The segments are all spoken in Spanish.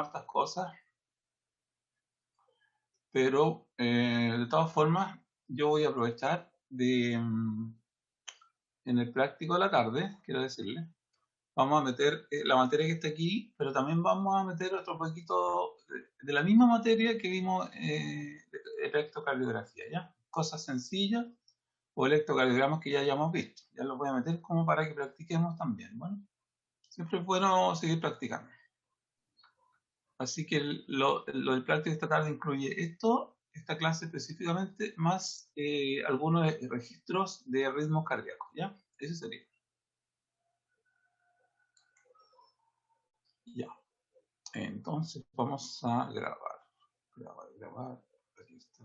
hartas cosas, pero de todas formas yo voy a aprovechar de, en el práctico de la tarde, quiero decirle, vamos a meter la materia que está aquí, pero también vamos a meter otro poquito de la misma materia que vimos de electrocardiografía, ¿ya? Cosas sencillas o electrocardiogramas que ya hayamos visto. Ya los voy a meter como para que practiquemos también, ¿bueno? Siempre es bueno seguir practicando. Así que lo del práctico de esta tarde incluye esto, esta clase específicamente, más algunos registros de ritmos cardíacos, ¿ya? Ese sería. Ya. Entonces vamos a grabar. Aquí está,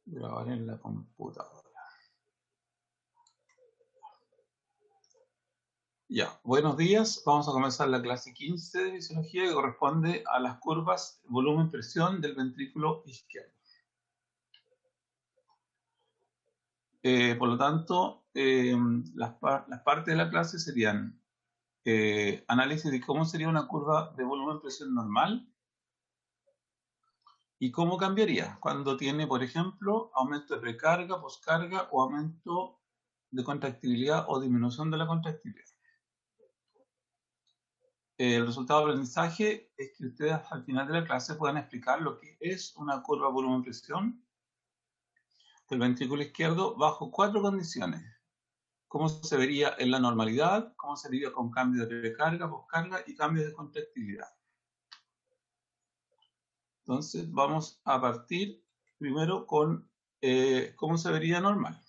grabar en la computadora. Ya, buenos días. Vamos a comenzar la clase 15 de fisiología que corresponde a las curvas volumen-presión del ventrículo izquierdo. Por lo tanto, las partes de la clase serían análisis de cómo sería una curva de volumen-presión normal y cómo cambiaría cuando tiene, por ejemplo, aumento de precarga, poscarga o aumento de contractibilidad o disminución de la contractibilidad. El resultado de aprendizaje es que ustedes al final de la clase puedan explicar lo que es una curva volumen-presión del ventrículo izquierdo bajo 4 condiciones. Cómo se vería en la normalidad, cómo se vería con cambio de precarga, poscarga y cambio de contractibilidad. Entonces vamos a partir primero con cómo se vería normal.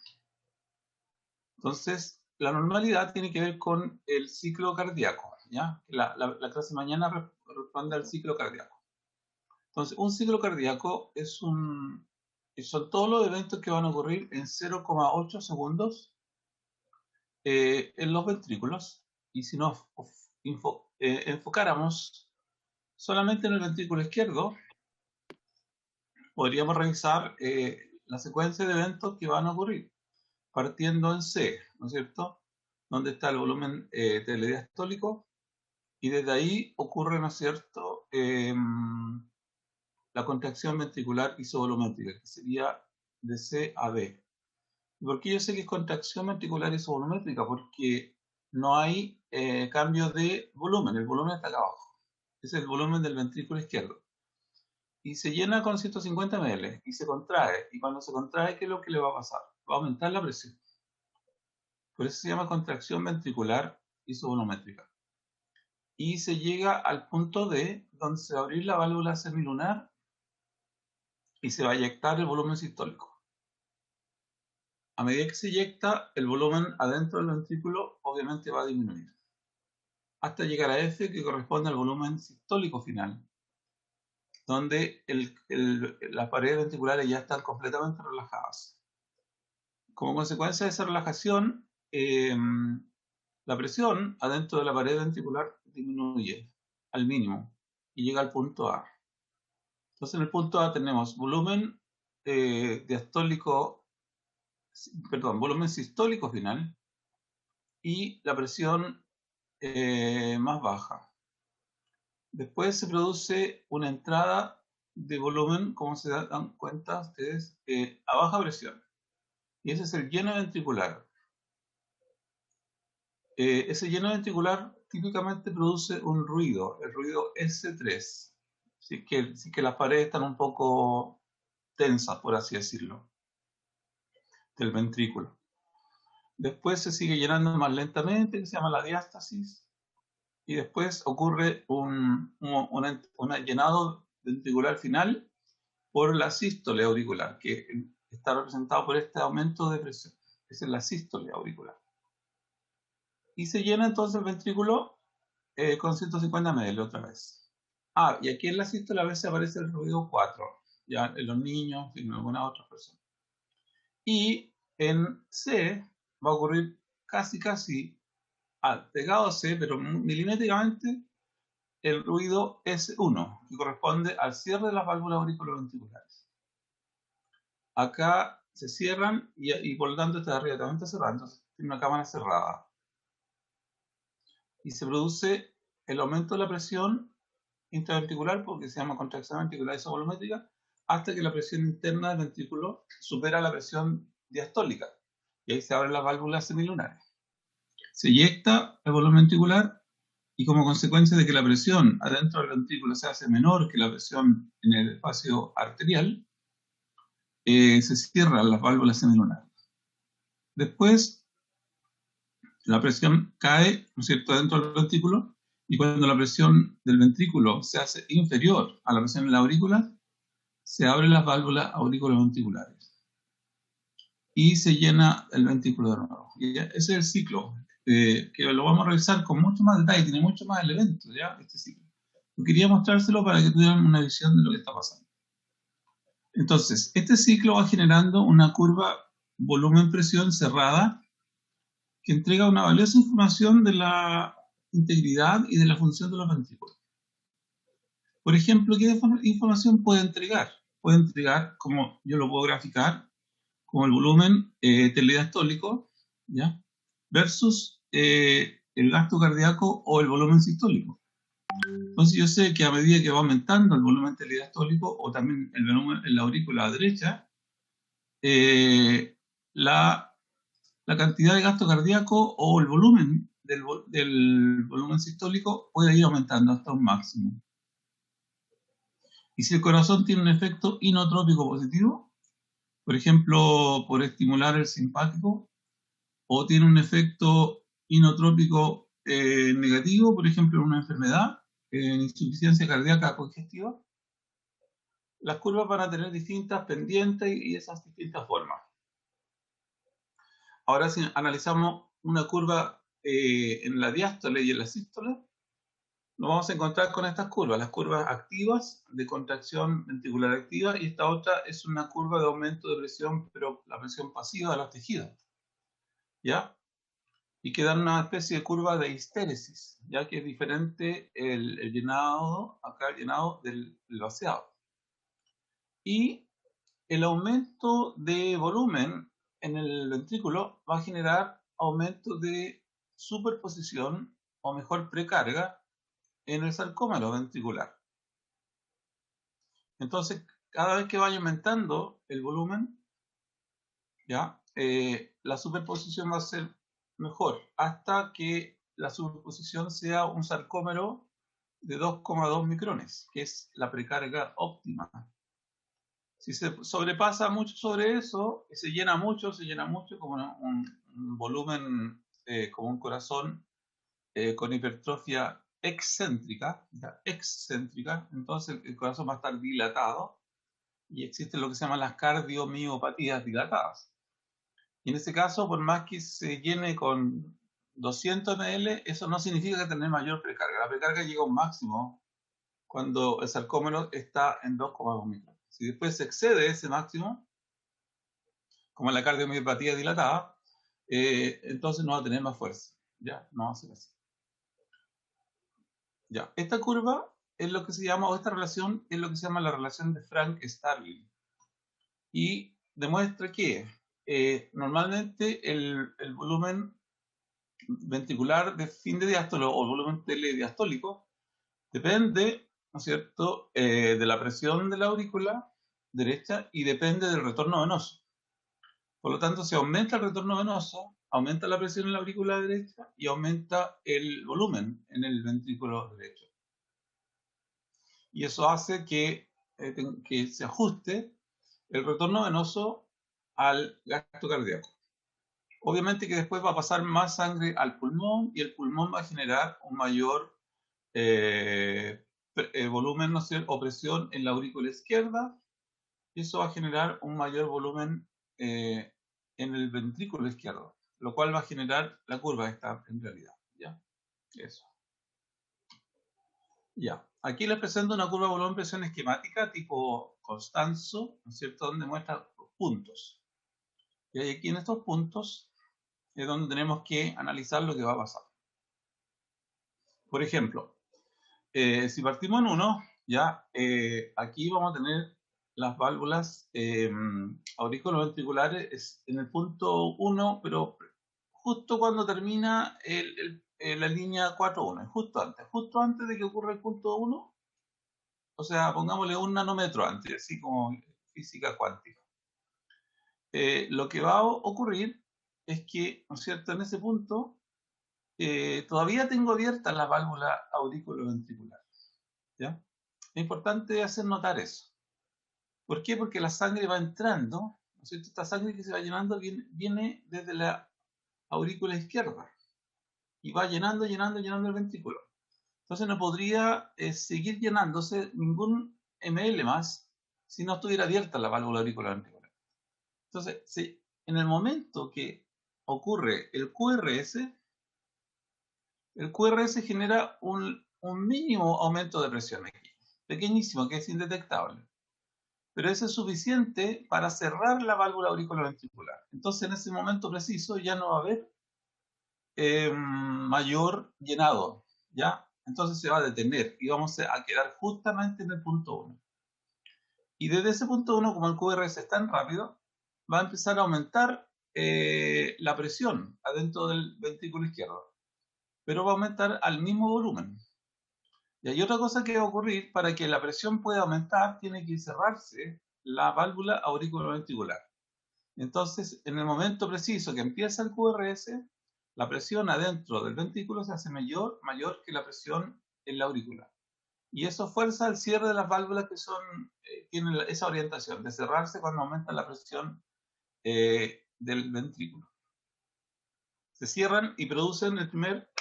Entonces, la normalidad tiene que ver con el ciclo cardíaco, ¿ya? La clase de mañana responde al ciclo cardíaco. Entonces, un ciclo cardíaco son todos los eventos que van a ocurrir en 0,8 segundos en los ventrículos. Y si nos enfocáramos solamente en el ventrículo izquierdo, podríamos revisar la secuencia de eventos que van a ocurrir, partiendo en C, ¿no es cierto? Donde está el volumen telediastólico, y desde ahí ocurre, ¿no es cierto?, la contracción ventricular isovolumétrica, que sería de C a D. ¿Y por qué yo sé que es contracción ventricular isovolumétrica? Porque no hay cambio de volumen, el volumen está acá abajo. Es el volumen del ventrículo izquierdo. Y se llena con 150 ml y se contrae. Y cuando se contrae, ¿qué es lo que le va a pasar? Va a aumentar la presión. Por eso se llama contracción ventricular isovolumétrica. Y se llega al punto D, donde se va a abrir la válvula semilunar y se va a eyectar el volumen sistólico. A medida que se eyecta, el volumen adentro del ventrículo obviamente va a disminuir, hasta llegar a F, que corresponde al volumen sistólico final, donde las paredes ventriculares ya están completamente relajadas. Como consecuencia de esa relajación, la presión adentro de la pared ventricular disminuye al mínimo y llega al punto A. Entonces en el punto A tenemos volumen volumen sistólico final y la presión más baja. Después se produce una entrada de volumen, como se dan cuenta ustedes, a baja presión. Y ese es el lleno ventricular. Ese lleno ventricular típicamente produce un ruido, el ruido S3. Si es que las paredes están un poco tensas, por así decirlo, del ventrículo. Después se sigue llenando más lentamente, que se llama la diástasis, y después ocurre un llenado ventricular final por la sístole auricular, que está representado por este aumento de presión. Esa es la sístole auricular. Y se llena entonces el ventrículo con 150 ml otra vez. Y aquí en la sístole a veces aparece el ruido 4, ya en los niños y en algunas otras personas. Y en C va a ocurrir casi pegado a C, pero milimétricamente, el ruido S1, que corresponde al cierre de las válvulas auriculoventriculares. Acá se cierran y por lo tanto está arriba también está cerrado, entonces tiene una cámara cerrada. Y se produce el aumento de la presión intraventricular, porque se llama contracción ventricular isovolumétrica, hasta que la presión interna del ventrículo supera la presión diastólica. Y ahí se abren las válvulas semilunares. Se eyecta el volumen ventricular y como consecuencia de que la presión adentro del ventrículo se hace menor que la presión en el espacio arterial, se cierran las válvulas semilunares. Después, la presión cae, ¿no es cierto?, dentro del ventrículo, y cuando la presión del ventrículo se hace inferior a la presión en la aurícula, se abren las válvulas auriculoventriculares y se llena el ventrículo de nuevo. ¿Ya? Ese es el ciclo, que lo vamos a revisar con mucho más detalle, tiene mucho más elementos, ¿ya? Este ciclo. Yo quería mostrárselo para que tuvieran una visión de lo que está pasando. Entonces, este ciclo va generando una curva volumen-presión cerrada que entrega una valiosa información de la integridad y de la función de los ventrículos. Por ejemplo, ¿qué información puede entregar? Puede entregar, como yo lo puedo graficar, como el volumen telediastólico, ¿ya? Versus el gasto cardíaco o el volumen sistólico. Entonces yo sé que a medida que va aumentando el volumen telediastólico o también el volumen en la aurícula derecha, la cantidad de gasto cardíaco o el volumen del volumen sistólico puede ir aumentando hasta un máximo. Y si el corazón tiene un efecto inotrópico positivo, por ejemplo, por estimular el simpático, o tiene un efecto inotrópico negativo, por ejemplo, en una enfermedad, en insuficiencia cardíaca congestiva, las curvas van a tener distintas pendientes y esas distintas formas. Ahora, si analizamos una curva en la diástole y en la sístole, nos vamos a encontrar con estas curvas, las curvas activas de contracción ventricular activa, y esta otra es una curva de aumento de presión, pero la presión pasiva de los tejidos, ¿ya? Y que dan una especie de curva de histéresis, ya que es diferente el llenado, acá el llenado del vaciado. Y el aumento de volumen en el ventrículo va a generar aumento de superposición, o mejor precarga, en el sarcómero ventricular. Entonces, cada vez que vaya aumentando el volumen, ¿ya? La superposición va a ser mejor, hasta que la superposición sea un sarcómero de 2,2 micrones, que es la precarga óptima. Si se sobrepasa mucho sobre eso, se llena mucho como un volumen, como un corazón con hipertrofia excéntrica, entonces el corazón va a estar dilatado y existen lo que se llaman las cardiomiopatías dilatadas. Y en este caso, por más que se llene con 200 ml, eso no significa tener mayor precarga. La precarga llega a un máximo cuando el sarcómero está en 2,2 micrones. Si después se excede ese máximo, como la cardiomiopatía dilatada, entonces no va a tener más fuerza. Ya, no va a ser así. Ya, esta curva es lo que se llama, o esta relación es lo que se llama la relación de Frank-Starling. Y demuestra que normalmente el volumen ventricular de fin de diástolo o el volumen telediastólico depende, ¿no es cierto?, de la presión de la aurícula derecha y depende del retorno venoso. Por lo tanto, si aumenta el retorno venoso, aumenta la presión en la aurícula derecha y aumenta el volumen en el ventrículo derecho. Y eso hace que se ajuste el retorno venoso al gasto cardíaco. Obviamente que después va a pasar más sangre al pulmón y el pulmón va a generar un mayor volumen, ¿no sé?, o presión en la aurícula izquierda, y eso va a generar un mayor volumen en el ventrículo izquierdo, lo cual va a generar la curva esta en realidad. ¿Ya? Eso. Ya. Aquí les presento una curva de volumen-presión esquemática tipo Constanzo, ¿no es cierto?, donde muestra puntos. Y aquí en estos puntos es donde tenemos que analizar lo que va a pasar. Por ejemplo, si partimos en 1, ya aquí vamos a tener las válvulas auriculoventriculares en el punto 1, pero justo cuando termina la línea 4.1, justo antes de que ocurra el punto 1, o sea, pongámosle 1 nanómetro antes, así como física cuántica. Lo que va a ocurrir es que, ¿no es cierto?, en ese punto todavía tengo abierta la válvula auriculoventricular, ¿ya? Es importante hacer notar eso. ¿Por qué? Porque la sangre va entrando, ¿no es cierto? Esta sangre que se va llenando viene desde la aurícula izquierda y va llenando el ventrículo. Entonces no podría seguir llenándose ningún ml más si no estuviera abierta la válvula auriculoventricular. Entonces, en el momento que ocurre el QRS genera un mínimo aumento de presión aquí, pequeñísimo, que es indetectable. Pero eso es suficiente para cerrar la válvula auriculoventricular. Entonces, en ese momento preciso ya no va a haber mayor llenado, ¿ya? Entonces se va a detener y vamos a quedar justamente en el punto 1. Y desde ese punto 1, como el QRS es tan rápido, va a empezar a aumentar la presión adentro del ventrículo izquierdo, pero va a aumentar al mismo volumen. Y hay otra cosa que va a ocurrir: para que la presión pueda aumentar, tiene que cerrarse la válvula auriculoventricular. Entonces, en el momento preciso que empieza el QRS, la presión adentro del ventrículo se hace mayor que la presión en la aurícula. Y eso fuerza el cierre de las válvulas que tienen esa orientación de cerrarse cuando aumenta la presión del ventrículo. Se cierran y producen el primer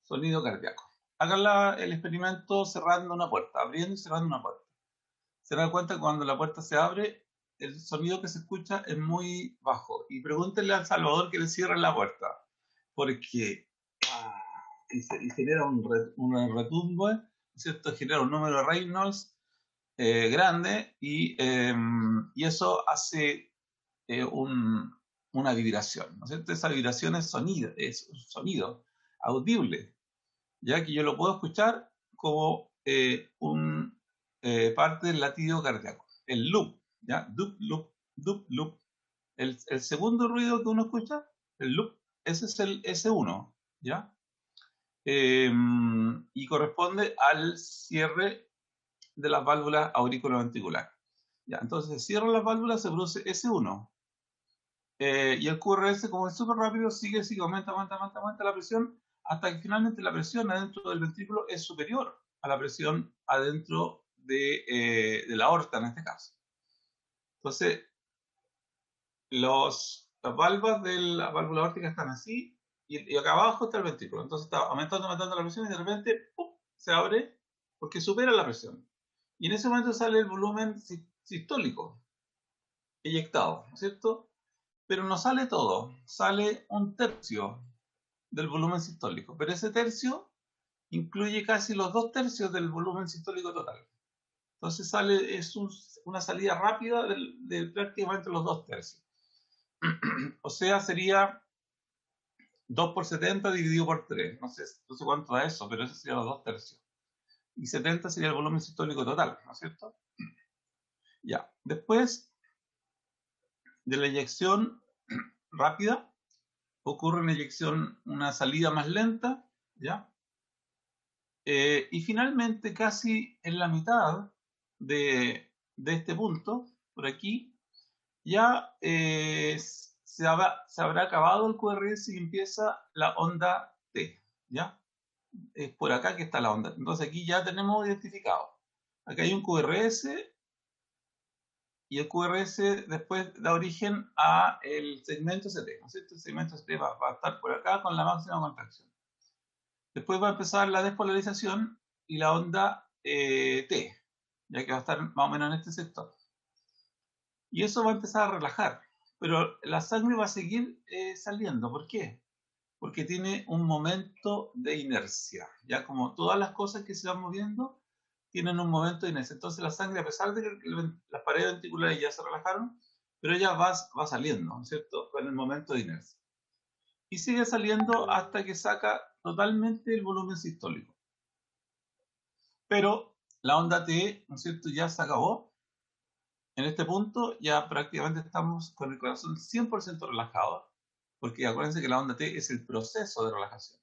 sonido cardíaco. Hagan el experimento cerrando una puerta, abriendo y cerrando una puerta. Se dan cuenta que cuando la puerta se abre, el sonido que se escucha es muy bajo. Y pregúntenle al Salvador que le cierre la puerta, porque y genera un retumbo, ¿cierto? Genera un número de Reynolds grande y eso hace una vibración, ¿no es cierto? Esa vibración es un sonido audible, ya que yo lo puedo escuchar como parte del latido cardíaco, el loop, ¿ya? Dup, loop, dup, loop. El segundo ruido que uno escucha, el loop, ese es el S1, ¿ya? Y corresponde al cierre de las válvulas auriculoventriculares. ¿Ya? Entonces se cierran las válvulas, se produce S1. Y el QRS, como es súper rápido, sigue, aumenta la presión, hasta que finalmente la presión adentro del ventrículo es superior a la presión adentro de la aorta, en este caso. Entonces, las válvulas de la válvula aórtica están así, y acá abajo está el ventrículo. Entonces está aumentando la presión y de repente ¡pum!, se abre porque supera la presión. Y en ese momento sale el volumen sistólico eyectado, ¿no es cierto? Pero no sale todo, sale un tercio del volumen sistólico, pero ese tercio incluye casi los 2/3 del volumen sistólico total. Entonces es una salida rápida de prácticamente los 2/3. O sea, sería 2 por 70 dividido por 3. No sé cuánto da eso, pero eso sería los 2/3. Y 70 sería el volumen sistólico total, ¿no es cierto? Ya, después de la eyección rápida, ocurre una salida más lenta, ¿ya? Y finalmente, casi en la mitad de este punto, por aquí, ya se habrá acabado el QRS y empieza la onda T, ¿ya? Es por acá que está la onda. Entonces aquí ya tenemos identificado. Acá hay un QRS y el QRS después da origen a el segmento ST, ¿no es cierto? El segmento ST va a estar por acá con la máxima contracción. Después va a empezar la despolarización y la onda T, ya que va a estar más o menos en este sector. Y eso va a empezar a relajar, pero la sangre va a seguir saliendo. ¿Por qué? Porque tiene un momento de inercia. Ya como todas las cosas que se van moviendo tienen un momento de inercia. Entonces la sangre, a pesar de que las paredes ventriculares ya se relajaron, pero ella va saliendo, ¿no es cierto?, con el momento de inercia. Y sigue saliendo hasta que saca totalmente el volumen sistólico. Pero la onda T, ¿no es cierto?, ya se acabó. En este punto ya prácticamente estamos con el corazón 100% relajado, porque acuérdense que la onda T es el proceso de relajación.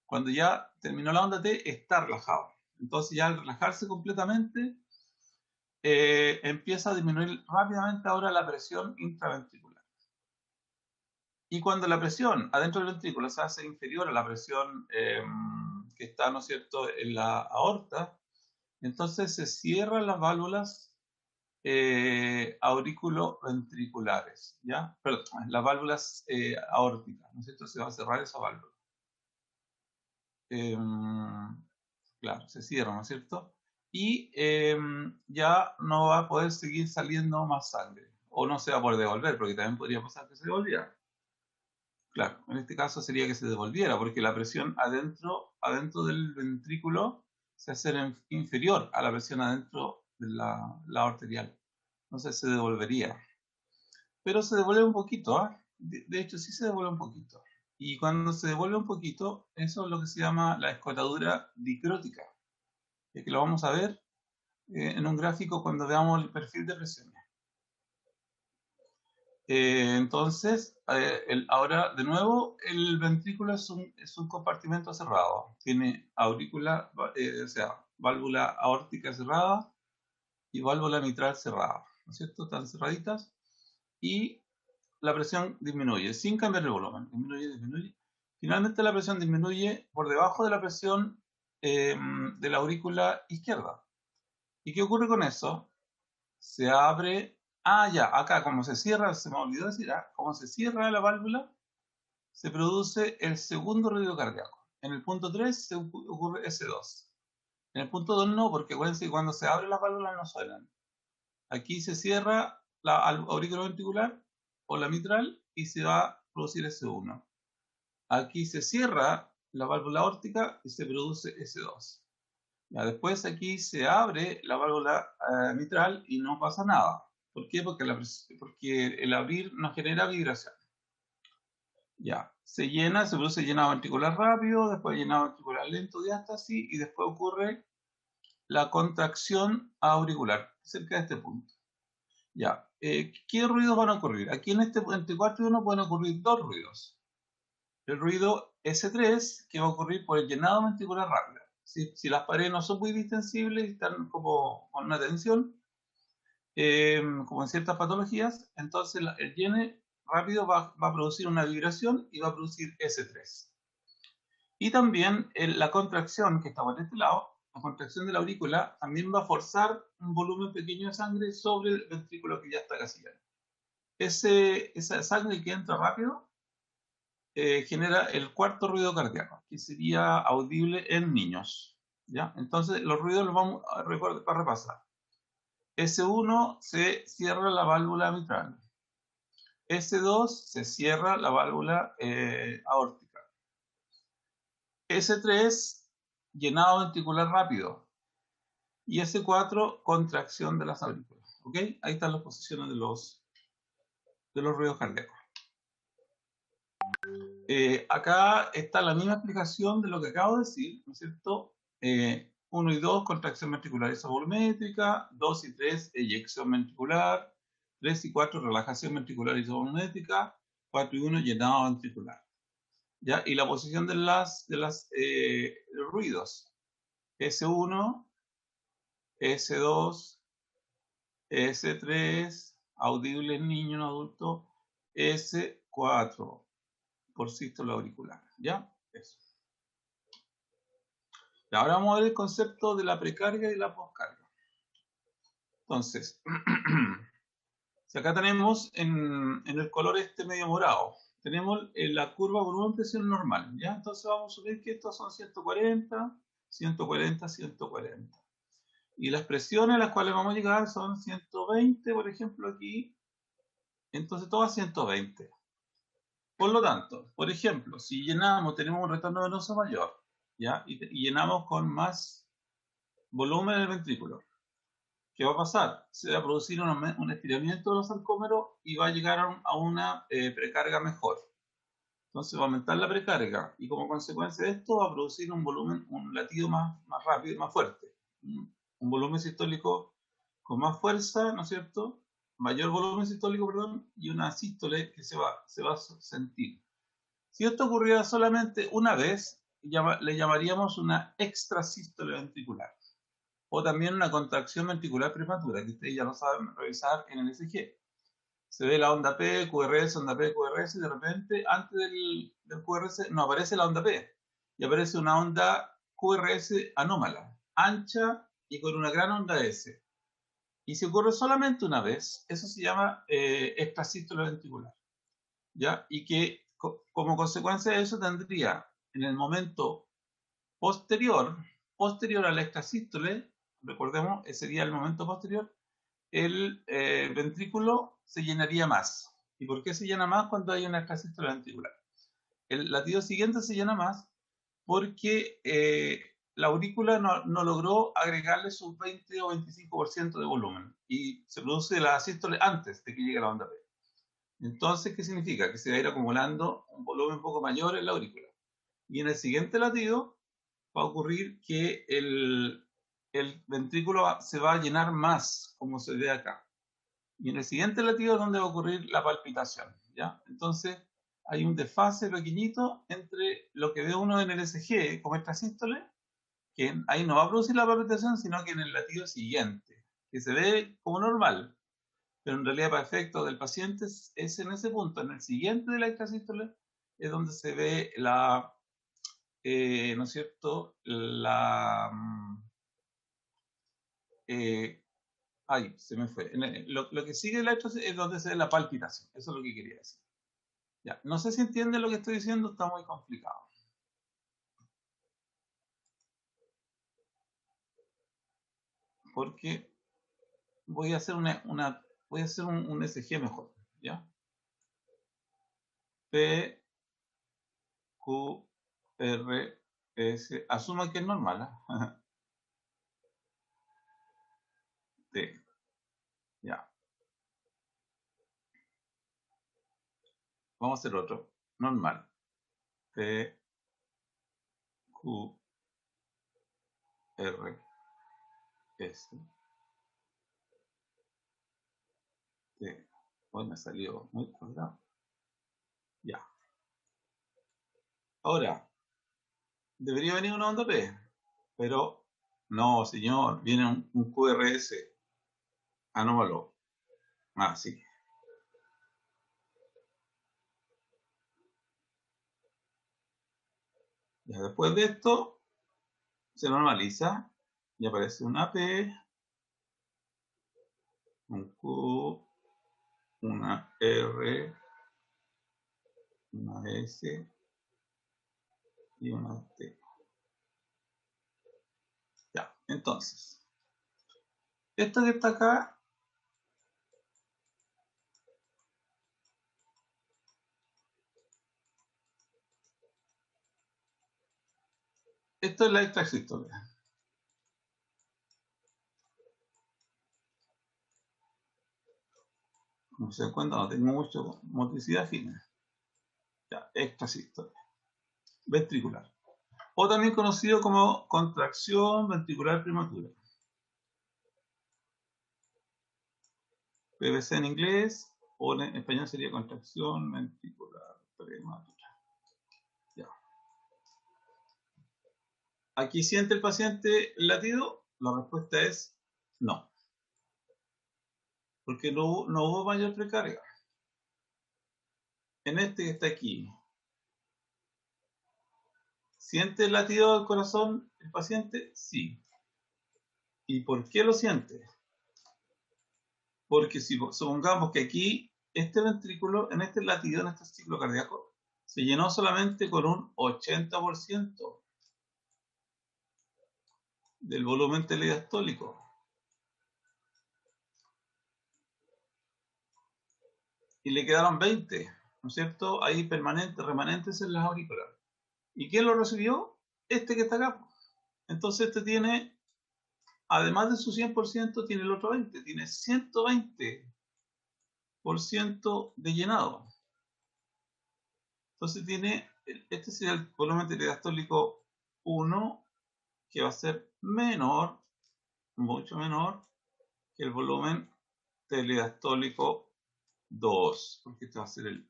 Cuando ya terminó la onda T, está relajado, Entonces ya al relajarse completamente, empieza a disminuir rápidamente ahora la presión intraventricular. Y cuando la presión adentro del ventrículo se hace inferior a la presión que está, ¿no es cierto?, en la aorta, entonces se cierran las válvulas auriculoventriculares, ¿ya? Perdón, las válvulas aórticas, ¿no es cierto? Se va a cerrar esa válvula. Claro, se cierra, ¿no es cierto? Y ya no va a poder seguir saliendo más sangre, o no se va a poder devolver, porque también podría pasar que se devolviera. Claro, en este caso sería que se devolviera, porque la presión adentro del ventrículo se hace inferior a la presión adentro de la arterial. Entonces se devolvería. Pero se devuelve un poquito, ¿ah? De hecho, sí se devuelve un poquito. Y cuando se devuelve un poquito, eso es lo que se llama la escotadura dicrótica, que lo vamos a ver en un gráfico cuando veamos el perfil de presiones. Entonces, ahora de nuevo, el ventrículo es un compartimento cerrado. Tiene aurícula, o sea, válvula aórtica cerrada y válvula mitral cerrada, ¿no es cierto? Están cerraditas y la presión disminuye sin cambiar el volumen. Disminuye. Finalmente la presión disminuye por debajo de la presión de la aurícula izquierda. ¿Y qué ocurre con eso? Se abre. Ya, acá como se cierra, se me olvidó decir, como se cierra la válvula, se produce el segundo ruido cardíaco. En el punto 3 se ocurre S2. En el punto 2 no, porque acuérdense que cuando se abre las válvulas no suenan. Aquí se cierra la aurícula ventricular o la mitral y se va a producir S1. Aquí se cierra la válvula aórtica y se produce S2. Ya, después aquí se abre la válvula mitral y no pasa nada. ¿Por qué? Porque el abrir no genera vibración. Ya, se produce llenado ventricular rápido, después llenado ventricular lento, diástasis, y después ocurre la contracción auricular, cerca de este punto. Ya, ¿qué ruidos van a ocurrir? Aquí entre 4 y 1 pueden ocurrir dos ruidos. El ruido S3, que va a ocurrir por el llenado ventricular rápido. Si las paredes no son muy distensibles y están como con una tensión, como en ciertas patologías, entonces el llene rápido va a producir una vibración y va a producir S3. Y también la contracción, que está por este lado, la contracción de la aurícula, también va a forzar un volumen pequeño de sangre sobre el ventrículo que ya está casi lleno. Esa sangre que entra rápido genera el cuarto ruido cardíaco, que sería audible en niños. ¿Ya? Entonces, los ruidos los vamos a repasar. S1 se cierra la válvula mitral. S2 se cierra la válvula aórtica. S3, llenado ventricular rápido. Y S4, contracción de las aurículas. ¿Ok? Ahí están las posiciones de los ruidos cardíacos. Acá está la misma explicación de lo que acabo de decir, ¿no es cierto? 1 y 2, contracción ventricular isovolumétrica. 2 y 3, eyección ventricular. 3 y 4, relajación ventricular isovolumétrica. 4 y 1, llenado ventricular. ¿Ya? Y la posición de los ruidos. S1, S2, S3, audible en niño, en adulto. S4, por sístole auricular. ¿Ya? Eso. Y ahora vamos a ver el concepto de la precarga y la poscarga. Entonces, si acá tenemos en el color este medio morado, tenemos la curva volumen-presión normal, ¿ya? Entonces vamos a subir que estos son 140, 140, 140. Y las presiones a las cuales vamos a llegar son 120, por ejemplo, aquí. Entonces todo a 120. Por lo tanto, por ejemplo, si tenemos un retorno venoso mayor, ¿ya? Y llenamos con más volumen en el ventrículo. ¿Qué va a pasar? Se va a producir un estiramiento de los sarcómeros y va a llegar a una precarga mejor. Entonces va a aumentar la precarga y como consecuencia de esto va a producir un latido más rápido y más fuerte. Un volumen sistólico con más fuerza, ¿no es cierto? Mayor volumen sistólico, perdón, y una sístole que se va a sentir. Si esto ocurriera solamente una vez, le llamaríamos una extrasístole ventricular. O también una contracción ventricular prematura, que ustedes ya lo saben revisar en el ECG. Se ve la onda P, QRS, onda P, QRS, y de repente, antes del QRS, no aparece la onda P, y aparece una onda QRS anómala, ancha y con una gran onda S. Y si ocurre solamente una vez, eso se llama extrasístole ventricular, ¿ya? Y que como consecuencia de eso tendría, en el momento posterior a la extrasístole, recordemos, ese sería el momento posterior, el ventrículo se llenaría más. ¿Y por qué se llena más cuando hay una extrasístole ventricular? El latido siguiente se llena más porque la aurícula no logró agregarle su 20 o 25% de volumen y se produce la asístole antes de que llegue la onda P. Entonces, ¿qué significa? Que se va a ir acumulando un volumen un poco mayor en la aurícula. Y en el siguiente latido va a ocurrir que el ventrículo se va a llenar más, como se ve acá. Y en el siguiente latido es donde va a ocurrir la palpitación, ¿ya? Entonces, hay un desfase pequeñito entre lo que ve uno en el ECG como extrasístole, que ahí no va a producir la palpitación, sino que en el latido siguiente, que se ve como normal, pero en realidad para efectos del paciente es en ese punto, en el siguiente de la extrasístole, es donde se ve la, ¿no es cierto?, la... ay, se me fue. Lo que sigue la extrasístole es donde se ve la palpitación, eso es lo que quería decir. Ya, no sé si entienden lo que estoy diciendo, está muy complicado. Porque voy a hacer voy a hacer un ECG mejor, ¿ya? P, Q, R, S, asuma que es normal, ¿eh? T, ya. Vamos a hacer otro, normal. P, Q, R, S, T. Hoy me salió muy colgado. Ya. Ahora, debería venir una onda P, pero no, señor, viene un QRS anómalo. Ah, sí. Ya después de esto, se normaliza y aparece una P, un Q, una R, una S y una T. Ya, entonces, esto que está acá, esto es la extrasístole. Como se dan cuenta, no tengo mucho motricidad fina. Ya, extrasístole. Ventricular. O también conocido como contracción ventricular prematura. PVC en inglés, o en español sería contracción ventricular prematura. Ya. ¿Aquí siente el paciente el latido? La respuesta es no, porque no hubo mayor precarga. En este que está aquí, ¿siente el latido del corazón el paciente? Sí. ¿Y por qué lo siente? Porque si supongamos que aquí, este ventrículo, en este latido, en este ciclo cardíaco, se llenó solamente con un 80% del volumen telediastólico. Y le quedaron 20, ¿no es cierto? Ahí remanentes en las aurículas. ¿Y quién lo recibió? Este que está acá. Entonces este tiene, además de su 100%, tiene el otro 20, tiene 120% de llenado. Entonces tiene, este sería el volumen telediastólico 1, que va a ser menor, mucho menor, que el volumen telediastólico 2, porque este va a ser el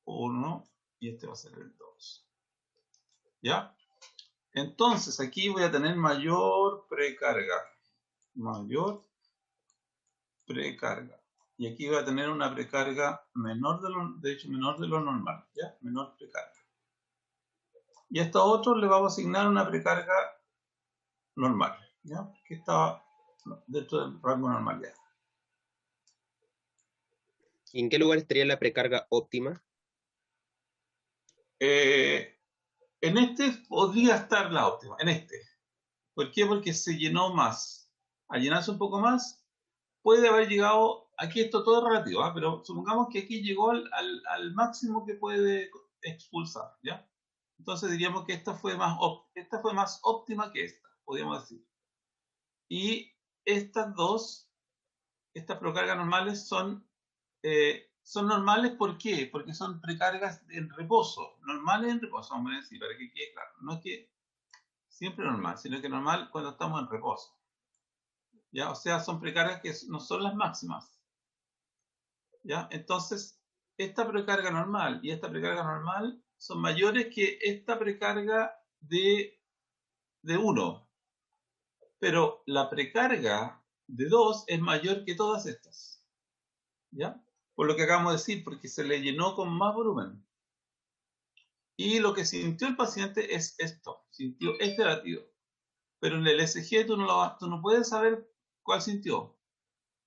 1 y este va a ser el 2. ¿Ya? Entonces, aquí voy a tener mayor precarga. Mayor precarga. Y aquí voy a tener una precarga menor de hecho, menor de lo normal. ¿Ya? Menor precarga. Y a estos otros le vamos a asignar una precarga normal. ¿Ya? Porque está dentro del rango de normalidad. ¿Y en qué lugar estaría la precarga óptima? En este podría estar la óptima. En este. ¿Por qué? Porque se llenó más. Al llenarse un poco más, puede haber llegado, aquí esto todo es relativo, ¿eh? Pero supongamos que aquí llegó al máximo que puede expulsar, ¿ya? Entonces diríamos que esta fue más óptima que esta, podríamos decir. Y estas dos, estas precargas normales son normales, ¿por qué? Porque son precargas en reposo, normales en reposo, vamos a decir, para que quede claro. No es que siempre normal, sino que normal cuando estamos en reposo. ¿Ya? O sea, son precargas que no son las máximas. ¿Ya? Entonces, esta precarga normal y esta precarga normal son mayores que esta precarga de 1. Pero la precarga de 2 es mayor que todas estas. ¿Ya? Por lo que acabamos de decir, porque se le llenó con más volumen. Y lo que sintió el paciente es esto, sintió este latido. Pero en el ECG tú no puedes saber cuál sintió.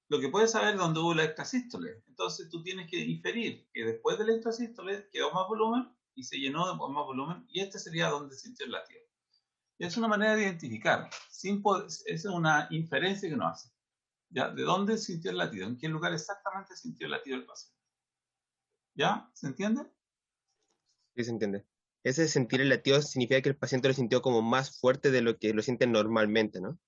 Lo que puedes saber es dónde hubo la extrasístole. Entonces tú tienes que inferir que después de la extrasístole quedó más volumen y se llenó de más volumen, y este sería donde sintió el latido. Y es una manera de identificar. Es una inferencia que uno hace. ¿Ya? ¿De dónde sintió el latido? ¿En qué lugar exactamente sintió el latido del paciente? ¿Ya? ¿Se entiende? ¿Sí se entiende? Ese sentir el latido significa que el paciente lo sintió como más fuerte de lo que lo siente normalmente, ¿no?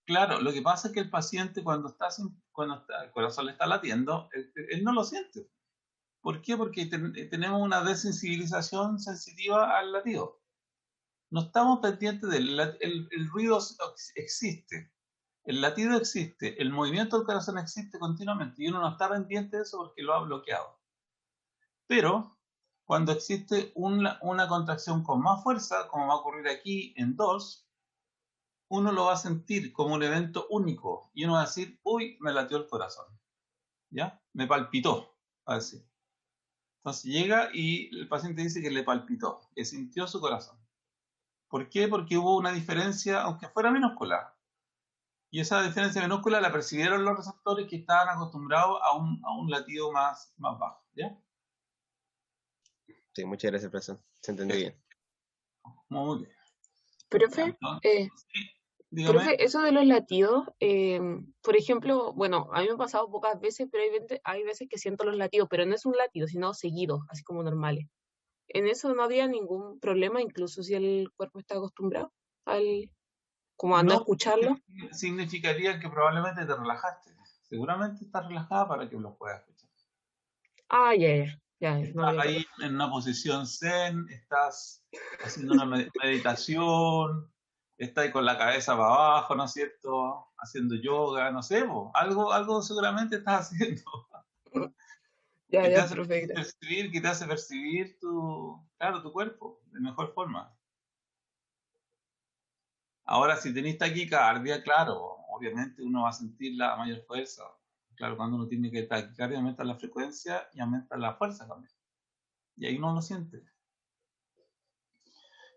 Claro, lo que pasa es que el paciente cuando el corazón le está latiendo, él no lo siente. ¿Por qué? Porque tenemos una desensibilización sensitiva al latido. No estamos pendientes el ruido existe, el latido existe, el movimiento del corazón existe continuamente y uno no está pendiente de eso porque lo ha bloqueado. Pero cuando existe una contracción con más fuerza, como va a ocurrir aquí en 2, uno lo va a sentir como un evento único y uno va a decir, uy, me latió el corazón, ¿ya? Me palpitó, va a decir. Entonces llega y el paciente dice que le palpitó, que sintió su corazón. ¿Por qué? Porque hubo una diferencia, aunque fuera minúscula. Y esa diferencia minúscula la percibieron los receptores que estaban acostumbrados a un latido más bajo. ¿Ya? Sí, muchas gracias, profesor. Se entendió Eso. bien. Muy bien. Ya, Profe, entonces, sí, dígame. profe, eso de los latidos, por ejemplo, bueno, a mí me ha pasado pocas veces, pero hay veces que siento los latidos, pero no es un latido, sino seguidos, así como normales. En eso no había ningún problema, incluso si el cuerpo está acostumbrado al, como a no No, escucharlo. significaría que probablemente te relajaste. Seguramente estás relajada para que lo puedas escuchar. Ah, ya, no Estás había ahí problema. en una posición zen, estás haciendo una meditación, estás ahí con la cabeza para abajo, ¿no es cierto? Haciendo yoga, no sé, algo seguramente estás haciendo Ya, que te ya, hace profe, gracias. percibir, claro, tu cuerpo de mejor forma. Ahora, si tenés taquicardia, claro, obviamente uno va a sentir la mayor fuerza. Claro, cuando uno tiene que taquicardia aumenta la frecuencia y aumenta la fuerza también. Y ahí uno lo siente.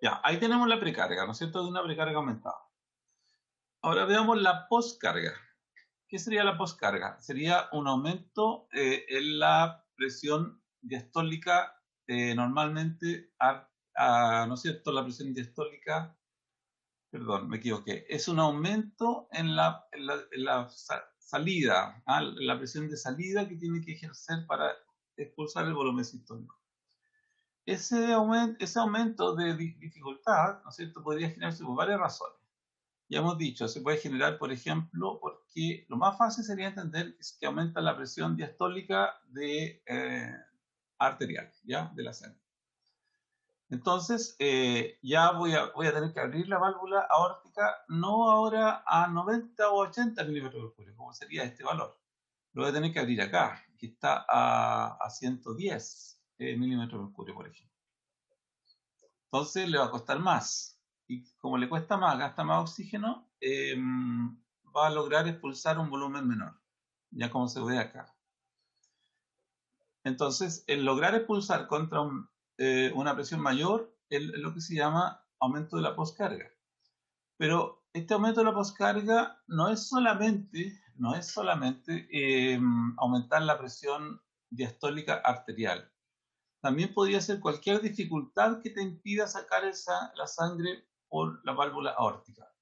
Ya, ahí tenemos la precarga, ¿no es cierto? De una precarga aumentada. Ahora veamos la poscarga. ¿Qué sería la poscarga? Sería un aumento en la presión diastólica, normalmente, ¿no es cierto? La presión diastólica, perdón, me equivoqué. Es un aumento en la salida, la presión de salida que tiene que ejercer para expulsar el volumen sistólico. Ese aumento de dificultad, ¿no es cierto?, podría generarse por varias razones. Ya hemos dicho, se puede generar, por ejemplo, porque lo más fácil sería entender que aumenta la presión diastólica arterial, ¿ya? De la sangre. Entonces, ya voy a tener que abrir la válvula aórtica, no ahora a 90 o 80 milímetros de mercurio, como sería este valor. Lo voy a tener que abrir acá, que está a 110 milímetros de mercurio, por ejemplo. Entonces le va a costar más. Y como le cuesta más, gasta más oxígeno, va a lograr expulsar un volumen menor, ya como se ve acá. Entonces, el lograr expulsar contra una presión mayor es lo que se llama aumento de la poscarga. Pero este aumento de la poscarga no es solamente aumentar la presión diastólica arterial. También podría ser cualquier dificultad que te impida sacar la sangre por la válvula aórtica,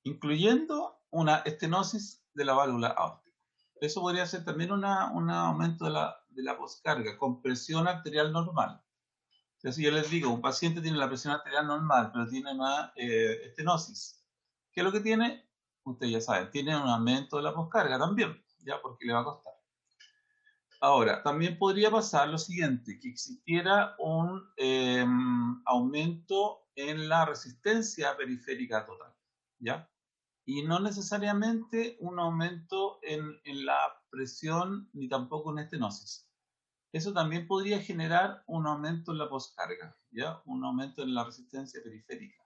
incluyendo una estenosis de la válvula aórtica. Eso podría ser también un aumento de la poscarga con presión arterial normal. Entonces yo les digo, un paciente tiene la presión arterial normal, pero tiene una estenosis. ¿Qué es lo que tiene? Ustedes ya saben, tiene un aumento de la poscarga también, ya, porque le va a costar. Ahora, también podría pasar lo siguiente, que existiera un aumento en la resistencia periférica total, ¿ya? Y no necesariamente un aumento en la presión ni tampoco en estenosis. Eso también podría generar un aumento en la poscarga, ¿ya? Un aumento en la resistencia periférica.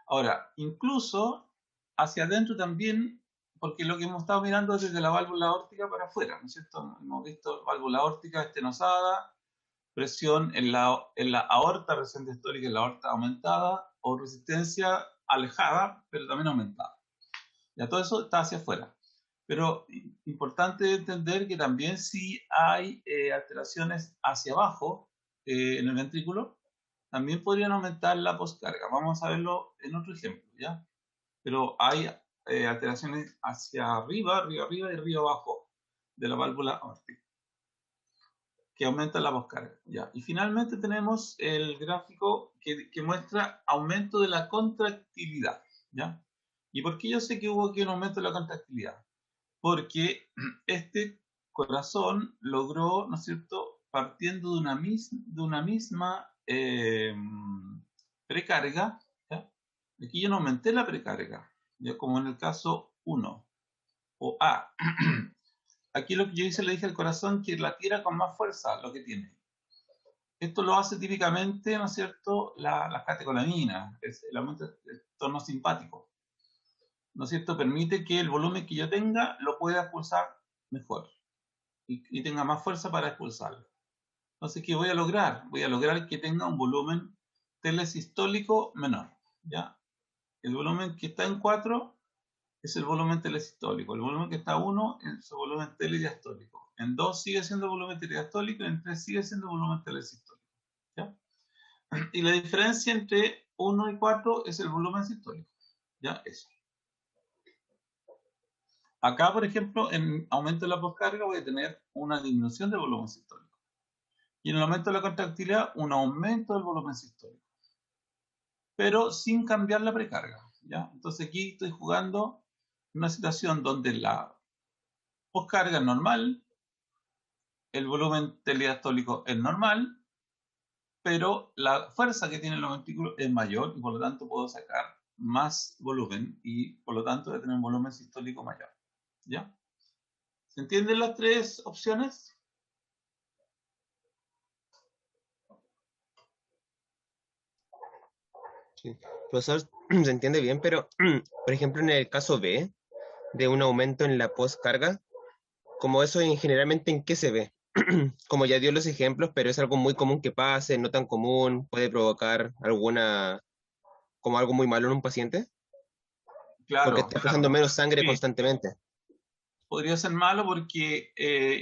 Ahora, incluso hacia adentro también, porque lo que hemos estado mirando es desde la válvula aórtica para afuera, ¿no es cierto? Hemos visto válvula aórtica estenosada, presión en la aorta, presión diastólica en la aorta aumentada, o resistencia alejada, pero también aumentada. Ya todo eso está hacia afuera. Pero importante entender que también si hay alteraciones hacia abajo en el ventrículo, también podrían aumentar la poscarga. Vamos a verlo en otro ejemplo, ¿ya? Pero hay alteraciones hacia arriba, arriba y arriba abajo de la válvula aórtica que aumentan la poscarga, ¿ya? Y finalmente tenemos el gráfico que muestra aumento de la contractilidad, ¿ya? ¿Y por qué yo sé que hubo aquí un aumento de la contractilidad? Porque este corazón logró, ¿no es cierto?, partiendo de una misma precarga, ¿ya? Aquí yo no aumenté la precarga, ¿ya? Como en el caso 1 o A. Aquí lo que yo hice, le dije al corazón que latiera con más fuerza lo que tiene. Esto lo hace típicamente, ¿no es cierto?, las catecolaminas, es el aumento del tono simpático, ¿no es cierto?, permite que el volumen que yo tenga lo pueda expulsar mejor y tenga más fuerza para expulsarlo. Entonces, ¿qué voy a lograr? Voy a lograr que tenga un volumen telesistólico menor, ¿ya? El volumen que está en 4 es el volumen telesistólico. El volumen que está en 1 es el volumen telediastólico. En 2 sigue siendo volumen telediastólico y en 3 sigue siendo volumen telesistólico, ¿ya? Y la diferencia entre 1 y 4 es el volumen sistólico, ¿ya? Eso. Acá, por ejemplo, en aumento de la poscarga voy a tener una disminución del volumen sistólico. Y en el aumento de la contractilidad, un aumento del volumen sistólico. Pero sin cambiar la precarga, ¿ya? Entonces aquí estoy jugando una situación donde la poscarga es normal, el volumen telediastólico es normal, pero la fuerza que tienen los ventrículos es mayor y por lo tanto puedo sacar más volumen y por lo tanto voy a tener un volumen sistólico mayor, ¿ya? ¿Se entienden las tres opciones? Sí. Profesor, se entiende bien, pero por ejemplo en el caso B, de un aumento en la poscarga, como eso generalmente en qué se ve. Como ya dio los ejemplos, pero es algo muy común que pase, no tan común, puede provocar como algo muy malo en un paciente, porque Claro, está pasando menos sangre sí. constantemente. Podría ser malo porque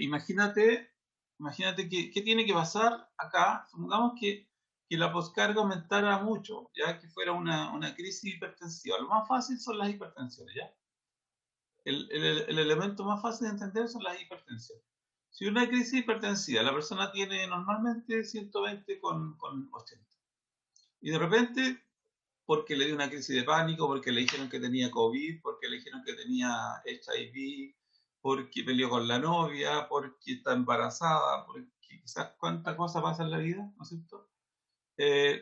imagínate ¿qué tiene que pasar acá? Supongamos que la poscarga aumentara mucho, ya que fuera una crisis hipertensiva. Lo más fácil son las hipertensiones, ¿ya? El elemento más fácil de entender son las hipertensiones. Si una crisis hipertensiva, la persona tiene normalmente 120 con 80. Y de repente, porque le dio una crisis de pánico, porque le dijeron que tenía COVID, porque le dijeron que tenía HIV, porque peleó con la novia, porque está embarazada, porque quizás cuánta cosa pasa en la vida, ¿no es cierto?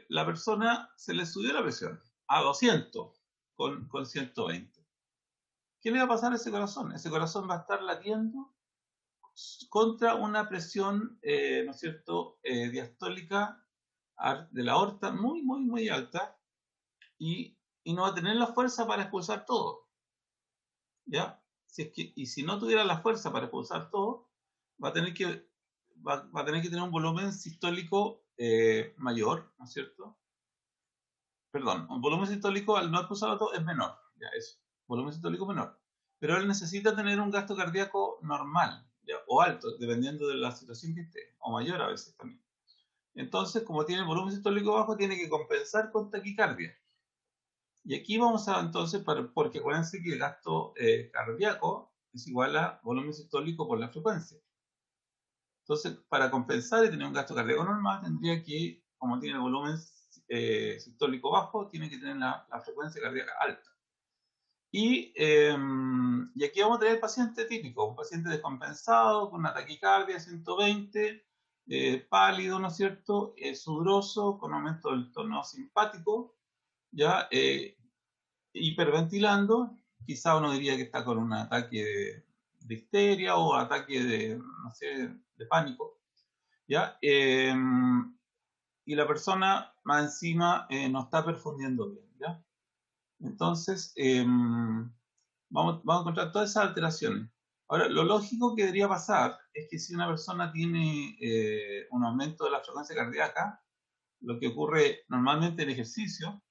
La persona se le subió la presión a 200 con 120. ¿Qué le va a pasar a ese corazón? Ese corazón va a estar latiendo contra una presión, ¿no es cierto?, diastólica de la aorta muy, muy, muy alta y no va a tener la fuerza para expulsar todo. ¿Ya? Y si no tuviera la fuerza para expulsar todo, va a tener que, va a tener que tener un volumen sistólico mayor, ¿no es cierto? Perdón, un volumen sistólico al no expulsarlo todo es menor, ya eso, volumen sistólico menor. Pero él necesita tener un gasto cardíaco normal, ¿ya? O alto, dependiendo de la situación que esté, o mayor a veces también. Entonces, como tiene el volumen sistólico bajo, tiene que compensar con taquicardia. Y aquí vamos a, entonces, porque acuérdense que el gasto cardíaco es igual a volumen sistólico por la frecuencia. Entonces, para compensar y tener un gasto cardíaco normal, tendría que, como tiene el volumen sistólico bajo, tiene que tener la frecuencia cardíaca alta. Y aquí vamos a tener el paciente típico, un paciente descompensado, con una taquicardia 120, pálido, ¿no es cierto? Sudoroso, con aumento del tono simpático, ya hiperventilando, quizá uno diría que está con un ataque de histeria o ataque de, no sé, de pánico, ¿ya? Y la persona más encima no está perfundiendo bien, ¿ya? Entonces, vamos a encontrar todas esas alteraciones. Ahora, lo lógico que debería pasar es que si una persona tiene un aumento de la frecuencia cardíaca, lo que ocurre normalmente en ejercicio,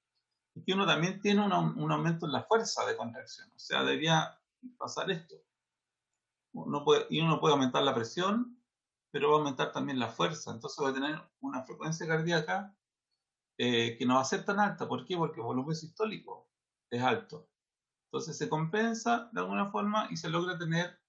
es que uno también tiene un aumento en la fuerza de contracción. O sea, debería pasar esto. Uno puede aumentar la presión, pero va a aumentar también la fuerza. Entonces va a tener una frecuencia cardíaca que no va a ser tan alta. ¿Por qué? Porque el volumen sistólico es alto. Entonces se compensa de alguna forma y se logra tener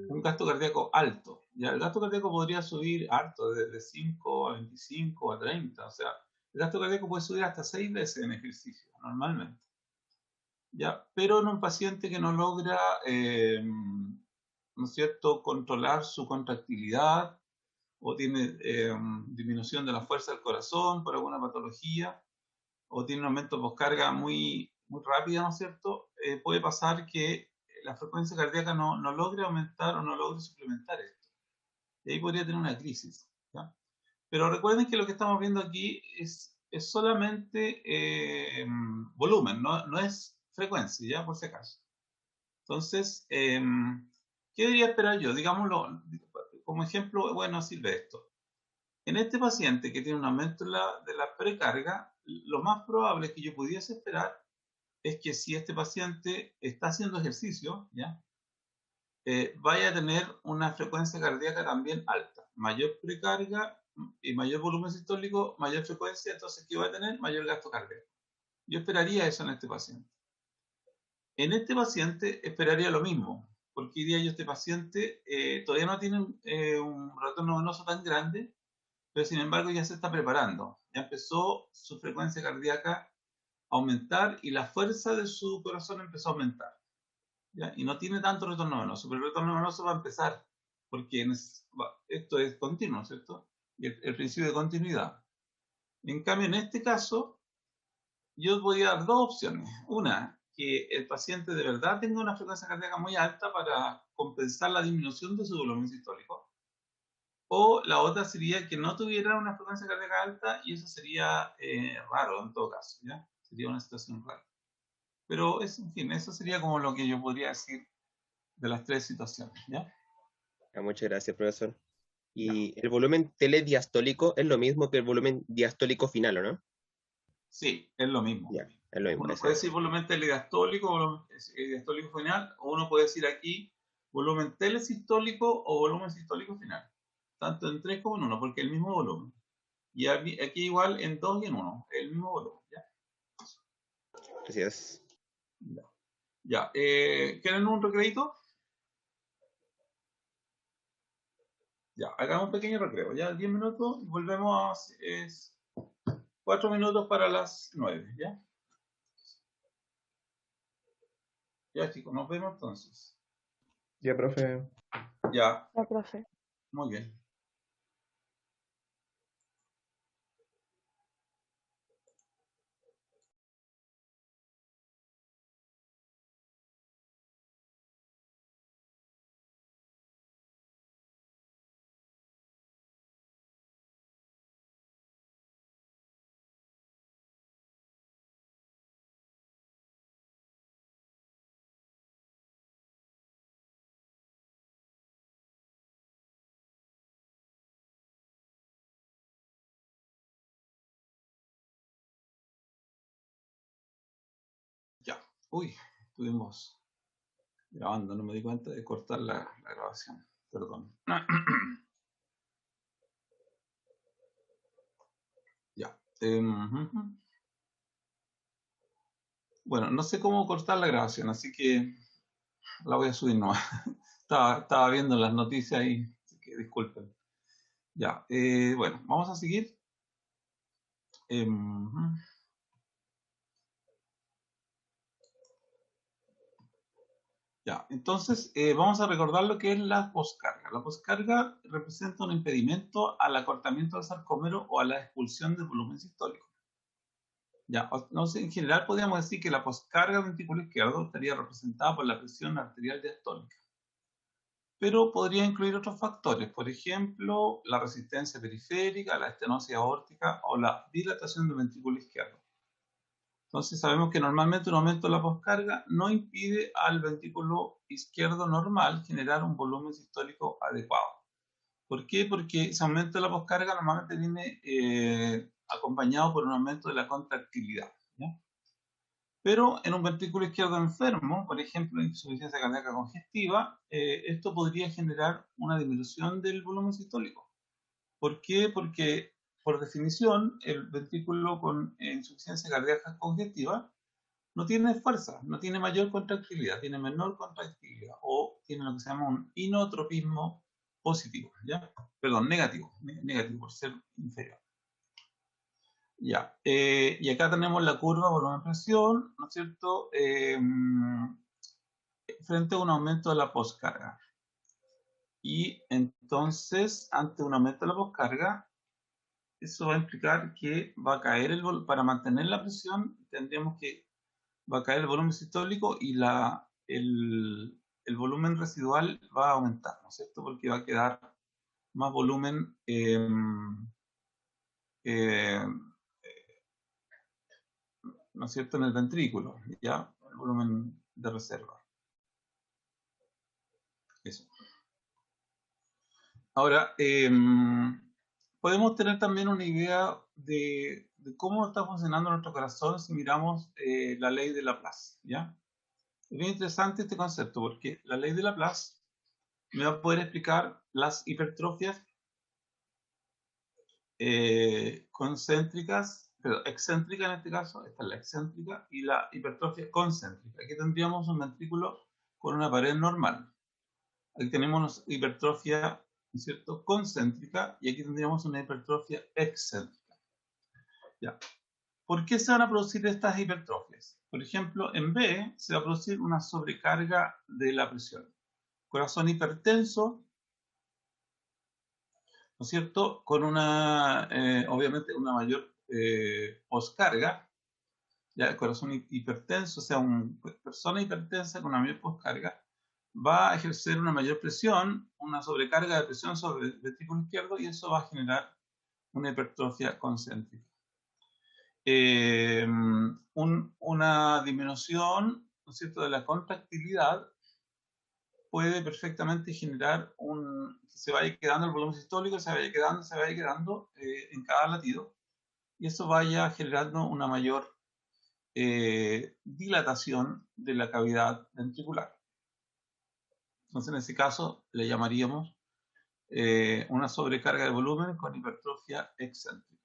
un gasto cardíaco alto. Ya el gasto cardíaco podría subir harto, desde 5 a 25 a 30. O sea, el gasto cardíaco puede subir hasta 6 veces en ejercicio, normalmente. ¿Ya? Pero en un paciente que no logra, ¿no es cierto?, controlar su contractilidad o tiene disminución de la fuerza del corazón por alguna patología o tiene un aumento de poscarga muy, muy rápida, ¿no es cierto?, puede pasar que la frecuencia cardíaca no logre aumentar o no logre suplementar esto. Y ahí podría tener una crisis. ¿Ya? Pero recuerden que lo que estamos viendo aquí es solamente volumen, no es frecuencia, ¿ya? Por si acaso. Entonces, ¿qué debería esperar yo? Digámoslo, como ejemplo, bueno, sirve esto. En este paciente que tiene un aumento de la precarga, lo más probable que yo pudiese esperar es que si este paciente está haciendo ejercicio, ¿ya? Vaya a tener una frecuencia cardíaca también alta. Mayor precarga y mayor volumen sistólico, mayor frecuencia, entonces, ¿qué va a tener? Mayor gasto cardíaco. Yo esperaría eso en este paciente. En este paciente esperaría lo mismo, porque diría yo, este paciente todavía no tiene un retorno venoso tan grande, pero sin embargo ya se está preparando. Ya empezó su frecuencia cardíaca a aumentar y la fuerza de su corazón empezó a aumentar. ¿Ya? Y no tiene tanto retorno venoso, pero el retorno venoso va a empezar, porque esto es continuo, ¿cierto? Y el principio de continuidad. En cambio, en este caso, yo voy a dar dos opciones. Una, que el paciente de verdad tenga una frecuencia cardíaca muy alta para compensar la disminución de su volumen sistólico. O la otra sería que no tuviera una frecuencia cardíaca alta y eso sería raro en todo caso, ¿ya? Sería una situación rara. Pero, en fin, eso sería como lo que yo podría decir de las tres situaciones, ¿ya? Muchas gracias, profesor. Ya. ¿Y el volumen telediastólico es lo mismo que el volumen diastólico final, o no? Sí, es lo mismo. Ya, es lo mismo. Uno puede decir volumen telediastólico, volumen diastólico final, o uno puede decir aquí volumen telesistólico o volumen sistólico final. Tanto en 3 como en 1, porque es el mismo volumen. Y aquí igual en 2 y en 1, el mismo volumen. ¿Ya? Gracias. Ya. ¿Quieren un recreito? Ya, hagamos un pequeño recreo. Ya, 10 minutos y volvemos. 4 minutos para las 9. ¿Ya? Ya, chicos, nos vemos entonces. Ya, profe. Ya, Ya, profe. muy bien. Uy, estuvimos grabando, no me di cuenta de cortar la grabación. Perdón. Ya. Bueno, no sé cómo cortar la grabación, así que la voy a subir nomás. Estaba viendo las noticias ahí, así que disculpen. Ya, bueno, vamos a seguir. Ya, entonces vamos a recordar lo que es la poscarga. La poscarga representa un impedimento al acortamiento del sarcómero o a la expulsión del volumen sistólico. Ya, no sé, en general podríamos decir que la poscarga del ventrículo izquierdo estaría representada por la presión arterial diastólica, pero podría incluir otros factores, por ejemplo, la resistencia periférica, la estenosis aórtica o la dilatación del ventrículo izquierdo. Entonces sabemos que normalmente un aumento de la poscarga no impide al ventrículo izquierdo normal generar un volumen sistólico adecuado. ¿Por qué? Porque ese aumento de la poscarga normalmente viene acompañado por un aumento de la contractilidad, ¿ya? Pero en un ventrículo izquierdo enfermo, por ejemplo, insuficiencia cardíaca congestiva, esto podría generar una disminución del volumen sistólico. ¿Por qué? Porque, por definición, el ventrículo con insuficiencia cardíaca congestiva no tiene fuerza, no tiene mayor contractilidad, tiene menor contractilidad o tiene lo que se llama un inotropismo positivo, ¿ya? Perdón, negativo por ser inferior. Ya, y acá tenemos la curva volumen-presión, ¿no es cierto? Frente a un aumento de la poscarga. Y entonces, ante un aumento de la poscarga, eso va a implicar que va a caer para mantener la presión, tendríamos que va a caer el volumen sistólico y el volumen residual va a aumentar, ¿no es cierto? Porque va a quedar más volumen ¿no es cierto?, en el ventrículo, ¿ya? El volumen de reserva. Eso. Ahora, podemos tener también una idea de cómo está funcionando nuestro corazón si miramos la ley de Laplace, ¿ya? Es bien interesante este concepto porque la ley de Laplace me va a poder explicar las hipertrofias concéntricas, pero excéntricas en este caso, esta es la excéntrica, y la hipertrofia concéntrica. Aquí tendríamos un ventrículo con una pared normal. Aquí tenemos una hipertrofia, ¿no es cierto?, concéntrica, y aquí tendríamos una hipertrofia excéntrica. Ya. ¿Por qué se van a producir estas hipertrofias? Por ejemplo, en B se va a producir una sobrecarga de la presión. Corazón hipertenso, ¿no es cierto?, con una, obviamente, una mayor poscarga, ya el corazón hipertenso, o sea, una persona hipertensa con una mayor poscarga, va a ejercer una mayor presión, una sobrecarga de presión sobre el ventrículo izquierdo, y eso va a generar una hipertrofia concéntrica. Una disminución, ¿no es cierto?, de la contractilidad puede perfectamente generar se vaya quedando el volumen sistólico, se vaya quedando en cada latido, y eso vaya generando una mayor dilatación de la cavidad ventricular. Entonces, en ese caso, le llamaríamos una sobrecarga de volumen con hipertrofia excéntrica.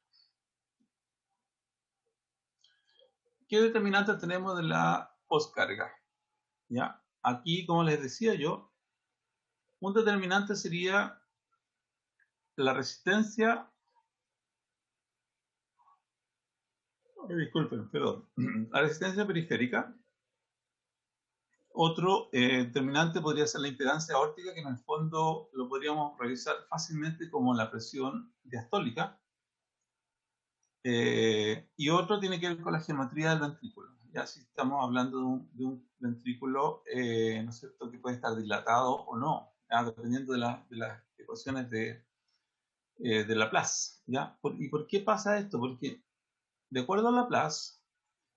¿Qué determinantes tenemos de la poscarga? ¿Ya? Aquí, como les decía yo, un determinante sería la resistencia. Disculpen, perdón. La resistencia periférica. Otro determinante podría ser la impedancia aórtica, que en el fondo lo podríamos revisar fácilmente como la presión diastólica. Y otro tiene que ver con la geometría del ventrículo. Ya si estamos hablando de un ventrículo, ¿no es cierto?, que puede estar dilatado o no, dependiendo de las ecuaciones de Laplace. ¿Ya? ¿Y por qué pasa esto? Porque de acuerdo a Laplace,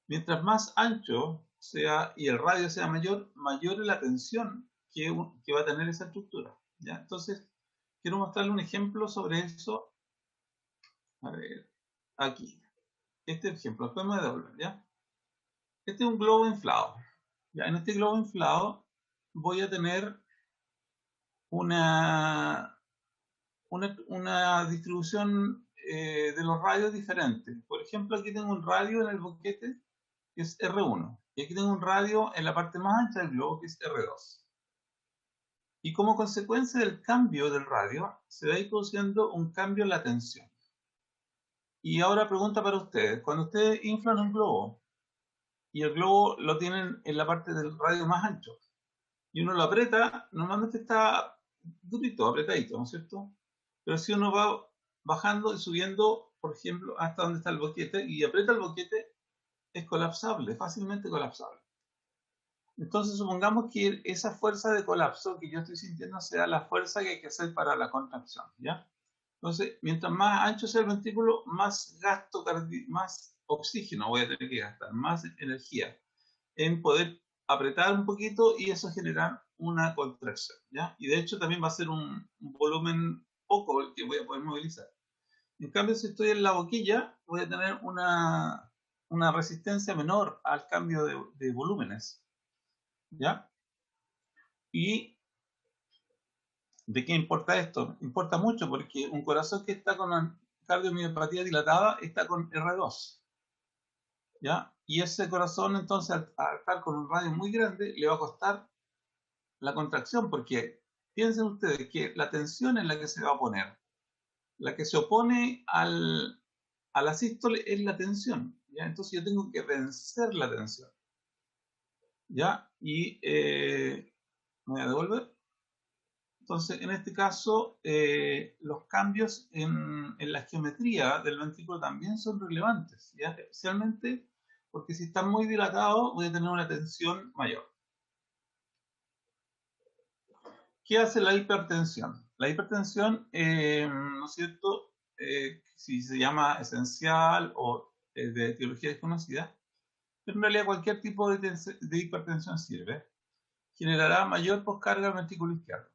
mientras más ancho sea y el radio sea mayor, mayor es la tensión que va a tener esa estructura. ¿Ya? Entonces, quiero mostrarle un ejemplo sobre eso. A ver, aquí. Este ejemplo, después me devuelven, ¿ya? Este es un globo inflado, Ya, en este globo inflado voy a tener una distribución de los radios diferentes. Por ejemplo, aquí tengo un radio en el boquete que es R1. Y aquí tengo un radio en la parte más ancha del globo que es R2. Y como consecuencia del cambio del radio, se va a ir produciendo un cambio en la tensión. Y ahora pregunta para ustedes. Cuando ustedes inflan un globo y el globo lo tienen en la parte del radio más ancho y uno lo aprieta, normalmente está durito, apretadito, ¿no es cierto? Pero si uno va bajando y subiendo, por ejemplo, hasta donde está el boquete y aprieta el boquete, es colapsable, fácilmente colapsable. Entonces supongamos que esa fuerza de colapso que yo estoy sintiendo sea la fuerza que hay que hacer para la contracción, ¿ya? Entonces, mientras más ancho sea el ventrículo, más gasto más oxígeno voy a tener que gastar, más energía en poder apretar un poquito y eso generar una contracción, ¿ya? Y de hecho también va a ser un volumen poco el que voy a poder movilizar. En cambio, si estoy en la boquilla, voy a tener una resistencia menor al cambio de volúmenes, ¿ya? ¿Y de qué importa esto? Importa mucho porque un corazón que está con cardiomiopatía dilatada está con R2, ¿ya? Y ese corazón entonces al estar con un radio muy grande le va a costar la contracción porque piensen ustedes que la tensión en la que se va a poner, la que se opone a la sístole es la tensión, ¿ya? Entonces yo tengo que vencer la tensión, ¿ya? Y me voy a devolver. Entonces, en este caso, los cambios en la geometría del ventrículo también son relevantes, ¿ya? Especialmente porque si está muy dilatado voy a tener una tensión mayor. ¿Qué hace la hipertensión? La hipertensión, ¿no es cierto? Si se llama esencial o de etiología desconocida, pero en realidad cualquier tipo de hipertensión sirve. Generará mayor poscarga al ventrículo izquierdo.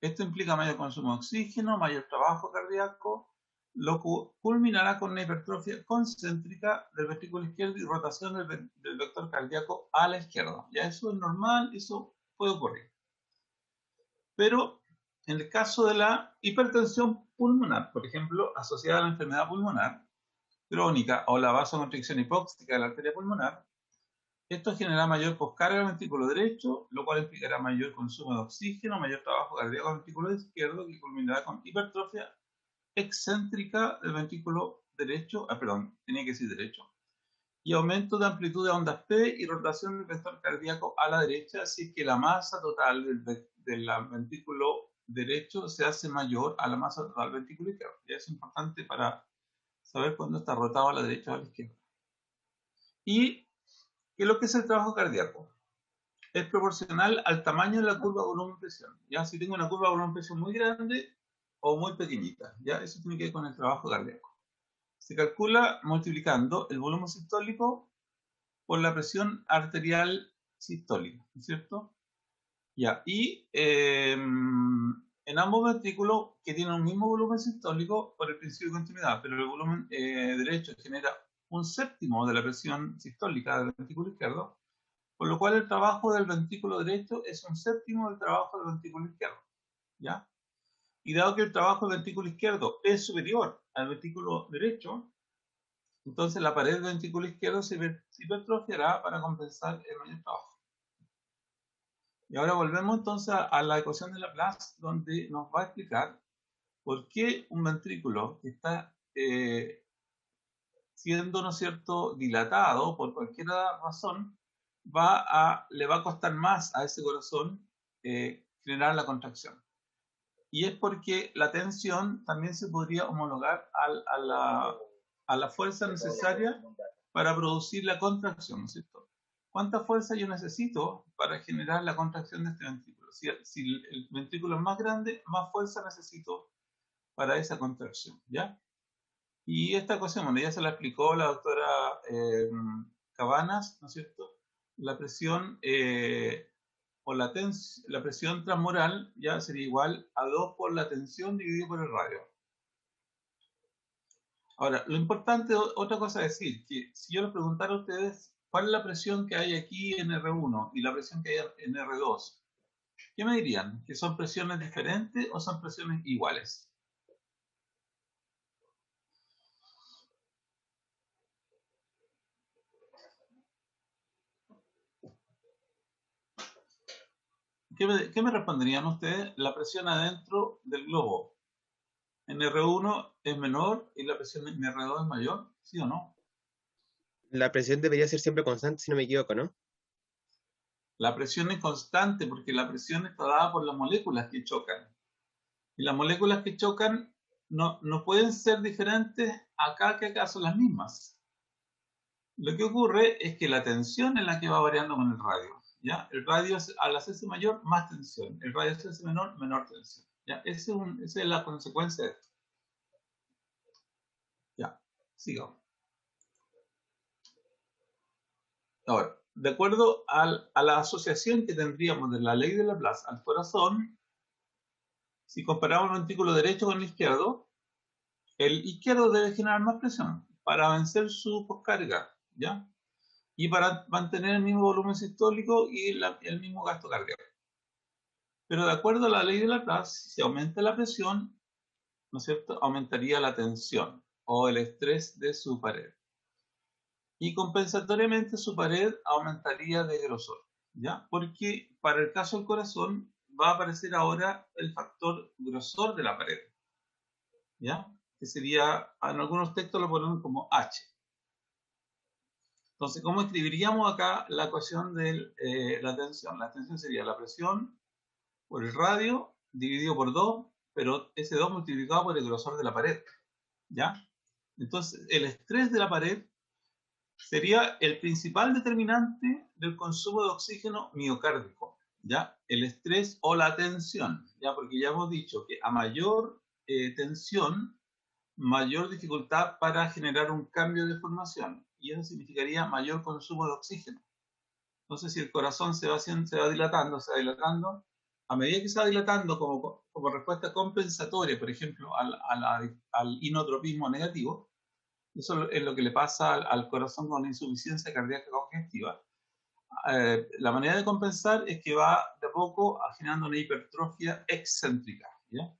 Esto implica mayor consumo de oxígeno, mayor trabajo cardíaco, lo que culminará con una hipertrofia concéntrica del ventrículo izquierdo y rotación del vector cardíaco a la izquierda. Ya eso es normal, eso puede ocurrir. Pero en el caso de la hipertensión pulmonar, por ejemplo, asociada a la enfermedad pulmonar crónica o la vasoconstricción hipóxica de la arteria pulmonar, esto genera mayor poscarga al ventrículo derecho, lo cual implicará mayor consumo de oxígeno, mayor trabajo cardíaco al ventrículo izquierdo, que culminará con hipertrofia excéntrica del ventrículo derecho, tenía que decir derecho, y aumento de amplitud de ondas P y rotación del vector cardíaco a la derecha, así que la masa total del ventrículo derecho se hace mayor a la masa total del ventrículo izquierdo. Y es importante para saber cuándo está rotado a la derecha o a la izquierda. ¿Y qué es lo que es el trabajo cardíaco? Es proporcional al tamaño de la curva volumen-presión. ¿Ya? Si tengo una curva volumen-presión muy grande o muy pequeñita, ¿ya? Eso tiene que ver con el trabajo cardíaco. Se calcula multiplicando el volumen sistólico por la presión arterial sistólica, ¿no es cierto? Ya, y en ambos ventrículos que tienen un mismo volumen sistólico por el principio de continuidad, pero el volumen derecho genera un séptimo de la presión sistólica del ventrículo izquierdo, por lo cual el trabajo del ventrículo derecho es un séptimo del trabajo del ventrículo izquierdo, ¿ya? Y dado que el trabajo del ventrículo izquierdo es superior al ventrículo derecho, entonces la pared del ventrículo izquierdo se hipertrofiará para compensar el mayor trabajo. Y ahora volvemos entonces a la ecuación de Laplace, donde nos va a explicar por qué un ventrículo que está siendo, ¿no es cierto?, dilatado por cualquier razón, le va a costar más a ese corazón generar la contracción. Y es porque la tensión también se podría homologar a la fuerza necesaria para producir la contracción, ¿no es cierto? ¿Cuánta fuerza yo necesito para generar la contracción de este ventrículo? Si el ventrículo es más grande, más fuerza necesito para esa contracción, ¿ya? Y esta ecuación, bueno, ya se la explicó la doctora Cabanas, ¿no es cierto? La presión por la presión transmural ya sería igual a 2 por la tensión dividido por el radio. Ahora, lo importante, otra cosa es decir, que si yo les preguntara a ustedes ¿Cuál es la presión que hay aquí en R1 y la presión que hay en R2? ¿Qué me dirían? ¿Que son presiones diferentes o son presiones iguales? ¿Qué me responderían ustedes? La presión adentro del globo en R1 es menor y la presión en R2 es mayor, ¿sí o no? La presión debería ser siempre constante, si no me equivoco, ¿no? La presión es constante porque la presión está dada por las moléculas que chocan. Y las moléculas que chocan no pueden ser diferentes acá que acá son las mismas. Lo que ocurre es que la tensión es la que va variando con el radio. ¿Ya? El radio al hacerse mayor, más tensión. El radio al hacerse menor, menor tensión. ¿Ya? Esa es la consecuencia de esto. Ya, sigamos. Ahora, de acuerdo a la asociación que tendríamos de la ley de Laplace al corazón, si comparamos el ventrículo derecho con el izquierdo debe generar más presión para vencer su poscarga, ¿ya? Y para mantener el mismo volumen sistólico y el mismo gasto cardíaco. Pero de acuerdo a la ley de Laplace, si aumenta la presión, ¿no es cierto?, aumentaría la tensión o el estrés de su pared. Y compensatoriamente su pared aumentaría de grosor, ¿ya? Porque para el caso del corazón va a aparecer ahora el factor grosor de la pared, ¿ya? Que sería, en algunos textos lo ponen como H. Entonces, ¿cómo escribiríamos acá la ecuación de la tensión? La tensión sería la presión por el radio dividido por 2, pero ese 2 multiplicado por el grosor de la pared, ¿ya? Entonces, el estrés de la pared sería el principal determinante del consumo de oxígeno miocárdico, ¿ya? El estrés o la tensión, ¿ya? Porque ya hemos dicho que a mayor tensión, mayor dificultad para generar un cambio de formación, y eso significaría mayor consumo de oxígeno. Entonces, si el corazón se va dilatando, a medida que se va dilatando como respuesta compensatoria, por ejemplo, al inotropismo negativo, eso es lo que le pasa al corazón con insuficiencia cardíaca congestiva. La manera de compensar es que va de a poco generando una hipertrofia excéntrica, ¿ya?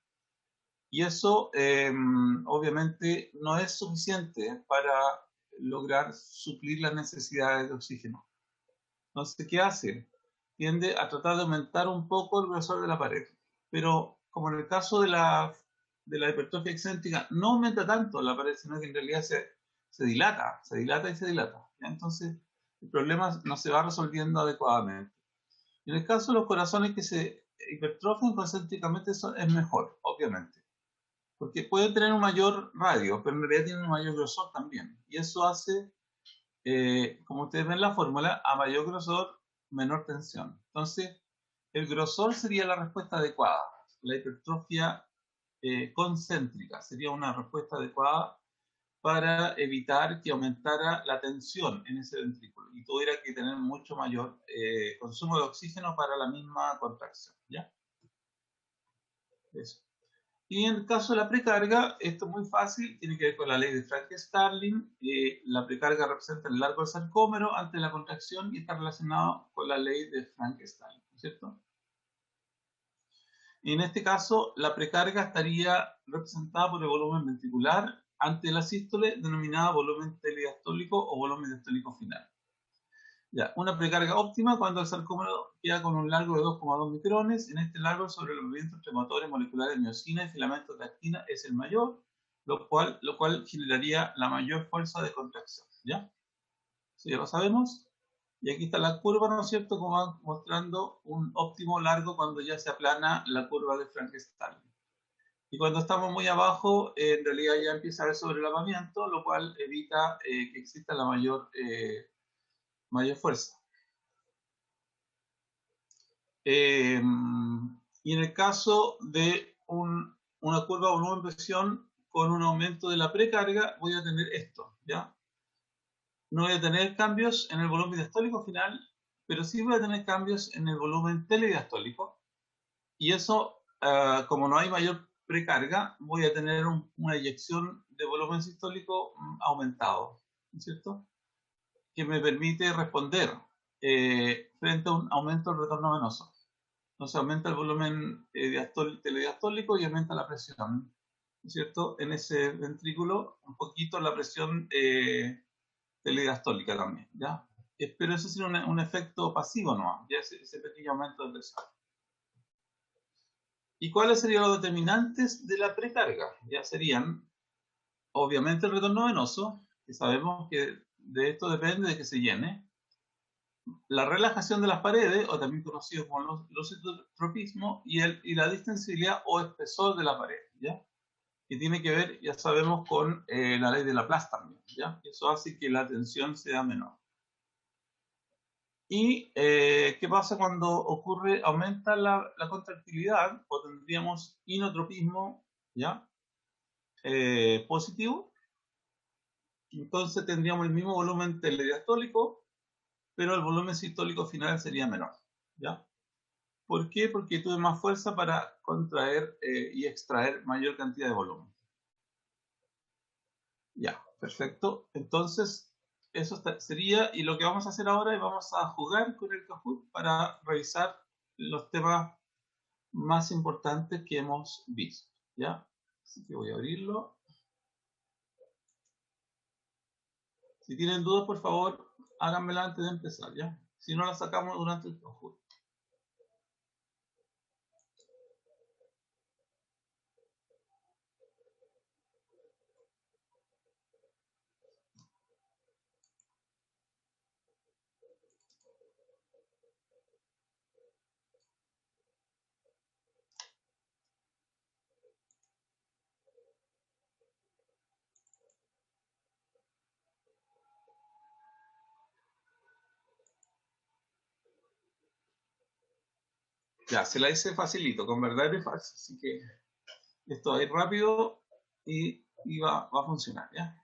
Y eso obviamente no es suficiente para lograr suplir las necesidades de oxígeno. Entonces, ¿qué hace? Tiende a tratar de aumentar un poco el grosor de la pared. Pero como en el caso de la hipertrofia excéntrica, no aumenta tanto la pared, sino que en realidad se dilata y se dilata. ¿Ya? Entonces, el problema no se va resolviendo adecuadamente. En el caso de los corazones que se hipertrofian concéntricamente, eso es mejor, obviamente. Porque pueden tener un mayor radio, pero en realidad tienen un mayor grosor también. Y eso hace, como ustedes ven en la fórmula, a mayor grosor, menor tensión. Entonces, el grosor sería la respuesta adecuada. La hipertrofia concéntrica sería una respuesta adecuada para evitar que aumentara la tensión en ese ventrículo y tuviera que tener mucho mayor consumo de oxígeno para la misma contracción, ¿ya? Eso. Y en el caso de la precarga, esto es muy fácil, tiene que ver con la ley de Frank-Starling. La precarga representa el largo del sarcómero ante la contracción y está relacionado con la ley de Frank-Starling, ¿no es cierto? Y en este caso, la precarga estaría representada por el volumen ventricular ante la sístole, denominada volumen telediastólico o volumen diastólico final. Ya, una precarga óptima cuando el sarcómero queda con un largo de 2,2 micrones. En este largo, sobre los movimientos entre motores moleculares de miosina y filamentos de actina es el mayor, lo cual generaría la mayor fuerza de contracción. ¿Ya? Eso ya lo sabemos. Y aquí está la curva, ¿no es cierto?, como mostrando un óptimo largo cuando ya se aplana la curva de Frank-Starling. Y cuando estamos muy abajo, en realidad ya empieza a haber sobrelavamiento, lo cual evita que exista la mayor fuerza. Y en el caso de una curva volumen-presión con un aumento de la precarga, voy a tener esto, ¿ya? No voy a tener cambios en el volumen diastólico final, pero sí voy a tener cambios en el volumen telediastólico. Y eso, como no hay mayor precarga, voy a tener una eyección de volumen sistólico aumentado, ¿no es cierto? que me permite responder frente a un aumento del retorno venoso. Entonces aumenta el volumen telediastólico y aumenta la presión, ¿no es cierto? En ese ventrículo, un poquito la presión telediastólica también, ¿ya? Pero eso sería un efecto pasivo, ¿no? Ya ese pequeño aumento de presión. ¿Y cuáles serían los determinantes de la precarga? Ya serían, obviamente, el retorno venoso, que sabemos que de esto depende de que se llene. La relajación de las paredes, o también conocido como lositropismo, y la distensibilidad o espesor de la pared, ¿ya? Que tiene que ver, ya sabemos, con la ley de Laplace también, ¿ya? Eso hace que la tensión sea menor. ¿Y qué pasa cuando aumenta la contractilidad, o tendríamos inotropismo, ¿ya? Positivo? Entonces tendríamos el mismo volumen telediastólico, pero el volumen sistólico final sería menor, ¿ya? ¿Por qué? Porque tuve más fuerza para contraer y extraer mayor cantidad de volumen. Ya, perfecto. Entonces, eso sería, y lo que vamos a hacer ahora es vamos a jugar con el Kahoot para revisar los temas más importantes que hemos visto, ¿ya? Así que voy a abrirlo. Si tienen dudas, por favor, háganmela antes de empezar, ¿ya? Si no, la sacamos durante el Kahoot. Ya, se la hice facilito, con verdad es fácil, así que esto va a ir rápido y va a funcionar, ¿ya?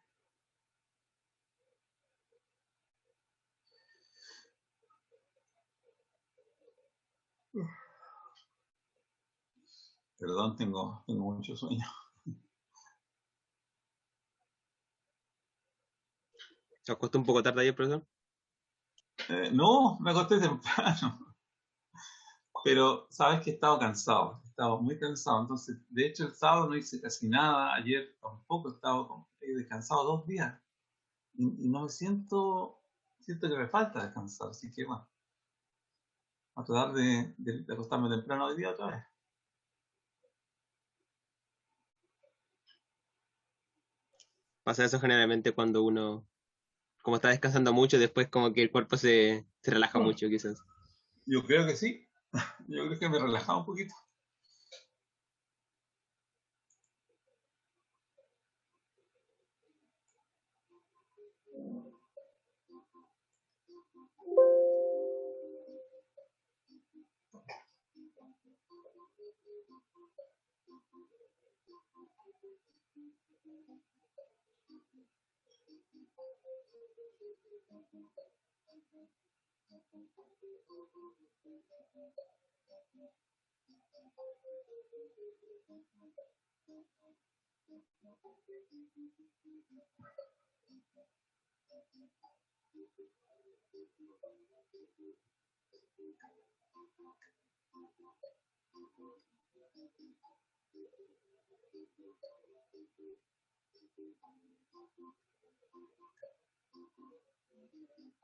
Perdón, tengo mucho sueño. ¿Se acostó un poco tarde ayer, profesor? No, me acosté temprano. Pero sabes que he estado cansado, he estado muy cansado. Entonces, de hecho, el sábado no hice casi nada. Ayer tampoco he estado descansado 2 días. Y no me siento que me falta descansar. Así que bueno, a tratar de acostarme temprano hoy día otra vez. Pasa eso generalmente cuando uno, como está descansando mucho, después como que el cuerpo se relaja mucho, quizás. Yo creo que sí. Yo creo que me he relajado un poquito.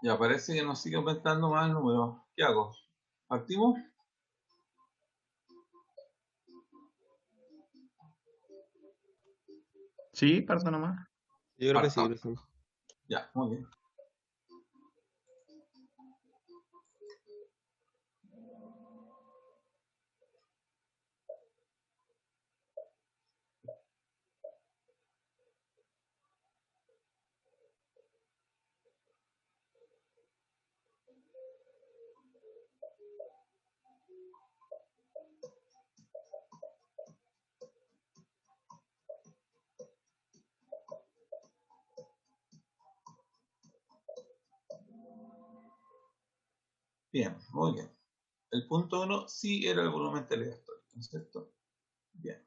Ya parece que nos sigue aumentando más el número. ¿Qué hago? ¿Partimos? Sí, parto nomás. Yo creo que sí, Partamos. profesor. Ya, muy bien. Bien, muy bien. El punto 1 sí era el volumen telediastólico, ¿no es cierto? Bien.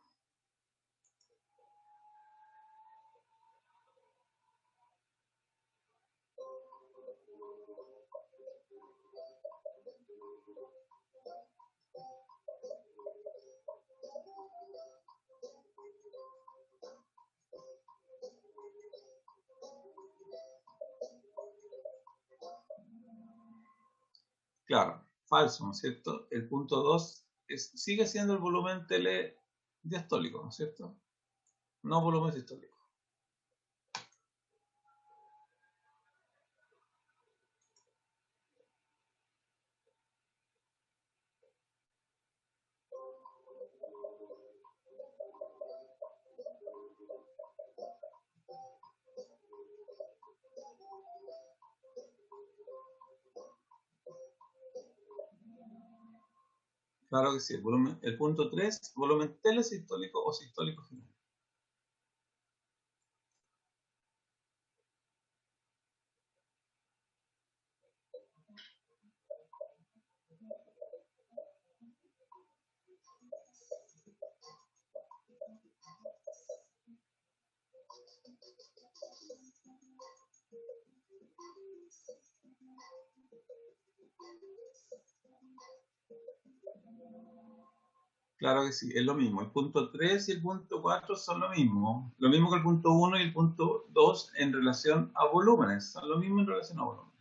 Claro, falso, ¿no es cierto? El punto 2 sigue siendo el volumen telediastólico, ¿no es cierto? No volumen sistólico. Claro que sí, el punto 3, volumen telesistólico o sistólico final. Claro que sí, es lo mismo. El punto 3 y el punto 4 son lo mismo. Lo mismo que el punto 1 y el punto 2 en relación a volúmenes. Son lo mismo en relación a volúmenes.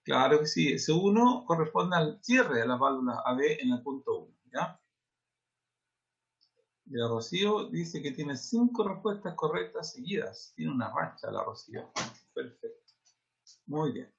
Claro que sí. Ese 1 corresponde al cierre de las válvulas AB en el punto 1. ¿Ya? Y la Rocío dice que tiene 5 respuestas correctas seguidas. Tiene una racha la Rocío. Perfecto. Muy bien.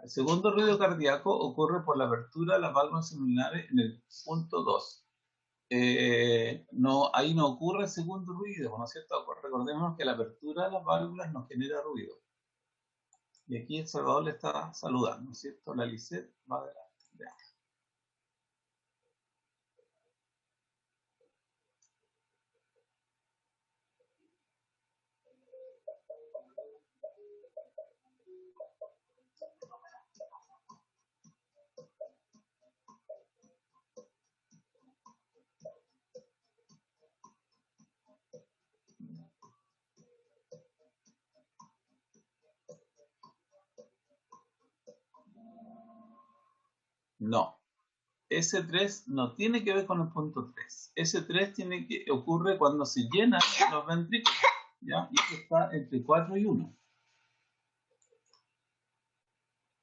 El segundo ruido cardíaco ocurre por la apertura de las válvulas seminales en el punto 2. No, ahí no ocurre el segundo ruido, ¿no es cierto? Recordemos que la apertura de las válvulas no genera ruido. Y aquí El Salvador le está saludando, ¿no es cierto? La Lisette va adelante. Ya. No. S3 no tiene que ver con el punto 3. S3 ocurre cuando se llenan los ventrículos. ¿Ya? Y esto está entre 4 y 1.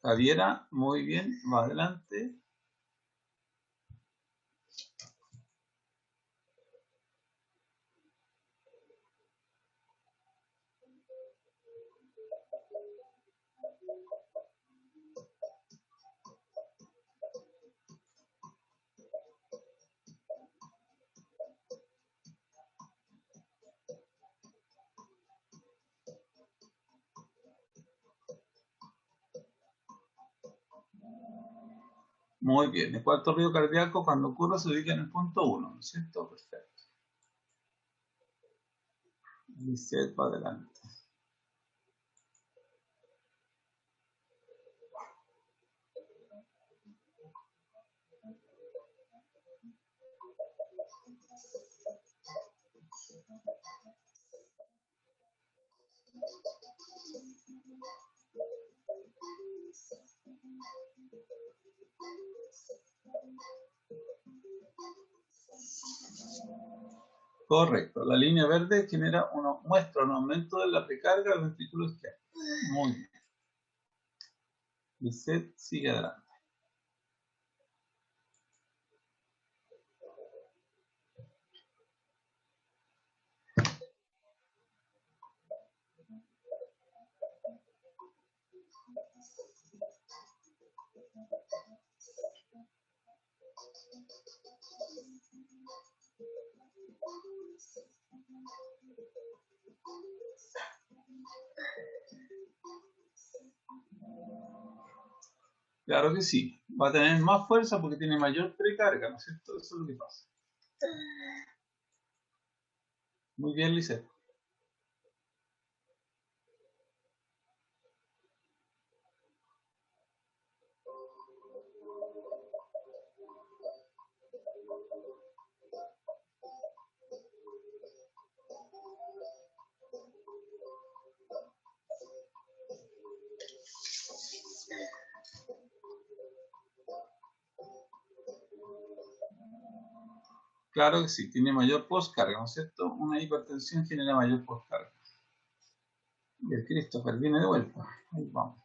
Javiera, muy bien, va adelante. Muy bien. El cuarto ruido cardíaco, cuando ocurre, se ubica en el punto 1, ¿no es cierto? Perfecto. Lisette va adelante. Correcto. La línea verde muestra un aumento de la precarga del ventrículo izquierdo. Muy bien. Lisette sigue adelante. Claro que sí. Va a tener más fuerza porque tiene mayor precarga, ¿no es cierto? Eso es lo que pasa. Muy bien, Lisette. Claro que sí, tiene mayor postcarga, ¿no es cierto? Una hipertensión genera mayor postcarga. Y el Christopher viene de vuelta. Ahí vamos.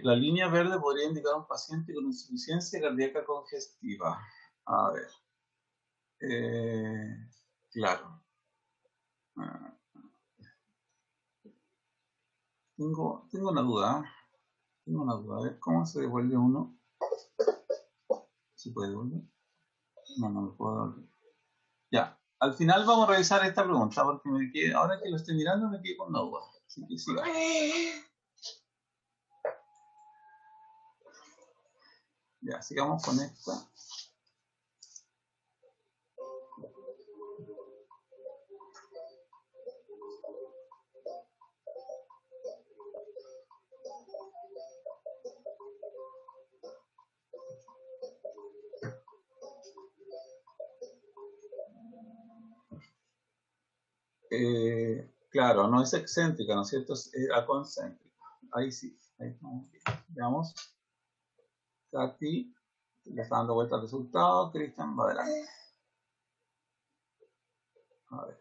La línea verde podría indicar a un paciente con insuficiencia cardíaca congestiva. A ver. Claro. Tengo una duda. Tengo una duda. A ver, ¿cómo se devuelve uno? ¿Se puede devolver? No, no me puedo devolver. Ya. Al final vamos a revisar esta pregunta porque ahora que lo estoy mirando me quedé con una duda. Así que siga. Ya, sigamos con esta. Claro, no es excéntrica, ¿no es cierto? Es aconcéntrica. Ahí sí. Ahí estamos bien. Veamos. Katy le está dando vuelta al resultado. Cristian va adelante. A ver.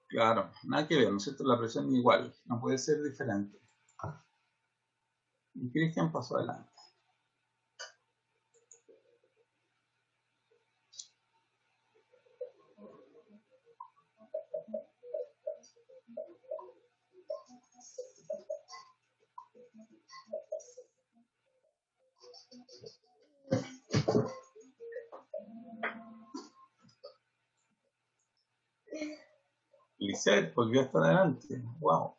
Claro, nada que ver, ¿no es cierto? La presión es igual, no puede ser diferente. Y Cristian pasó adelante. Lisette volvió a estar adelante. Wow.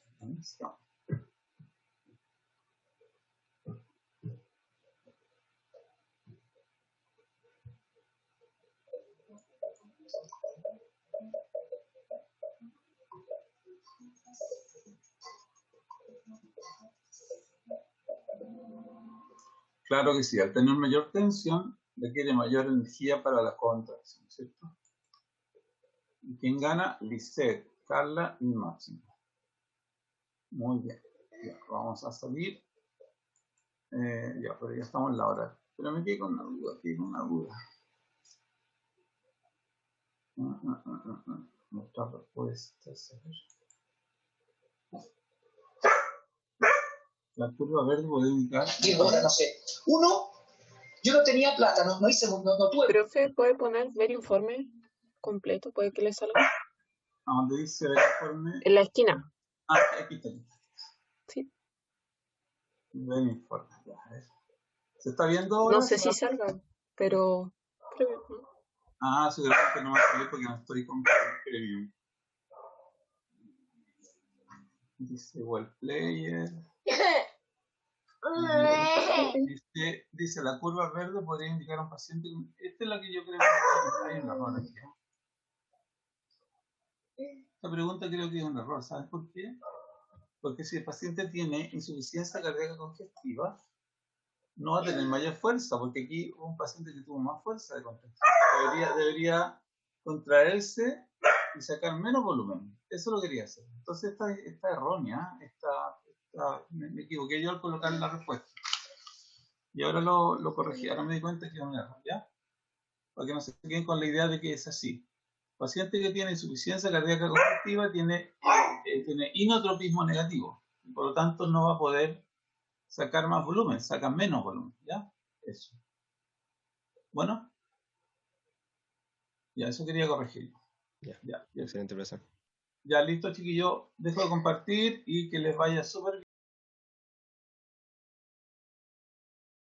Claro que sí, al tener mayor tensión requiere mayor energía para la contracción, ¿cierto? ¿Y quién gana? Lisette, Carla y Máximo. Muy bien. Ya, vamos a salir. Ya, pero ya estamos en la hora. Pero me quedé con una duda, Nuestras respuestas. La curva verde puede indicar. No sé. Uno, yo no tenía plata, no hice, no tuve. Profe, ¿puede poner ver informe completo? ¿Puede que le salga? ¿A dónde dice ver informe? En la esquina. Ah, aquí está. Sí. Ver informe. Ya, a ver. ¿Se está viendo ahora? No sé si salga, pero creo que no. Ah, seguramente no va a salir porque no estoy con Premium. Dice igual player. Dice la curva verde podría indicar a un paciente. Esta es la que yo creo que hay un error aquí. Esta pregunta creo que es un error. ¿Sabes por qué? Porque si el paciente tiene insuficiencia cardíaca congestiva, no va a tener mayor fuerza, porque aquí hubo un paciente que tuvo más fuerza de contracción. Debería contraerse y sacar menos volumen. Eso lo quería hacer. Entonces está errónea, me equivoqué yo al colocar la respuesta. Y ahora lo corregí, ahora me di cuenta que es un error, ¿ya? Para que no se queden con la idea de que es así. Paciente que tiene insuficiencia cardíaca congestiva tiene inotropismo negativo. Y por lo tanto no va a poder sacar más volumen, saca menos volumen, ¿ya? Eso. Bueno, ya eso quería corregir. Ya. Ya, Excelente, profesor. ya listo, chiquillos. Dejo de compartir y que les vaya súper bien.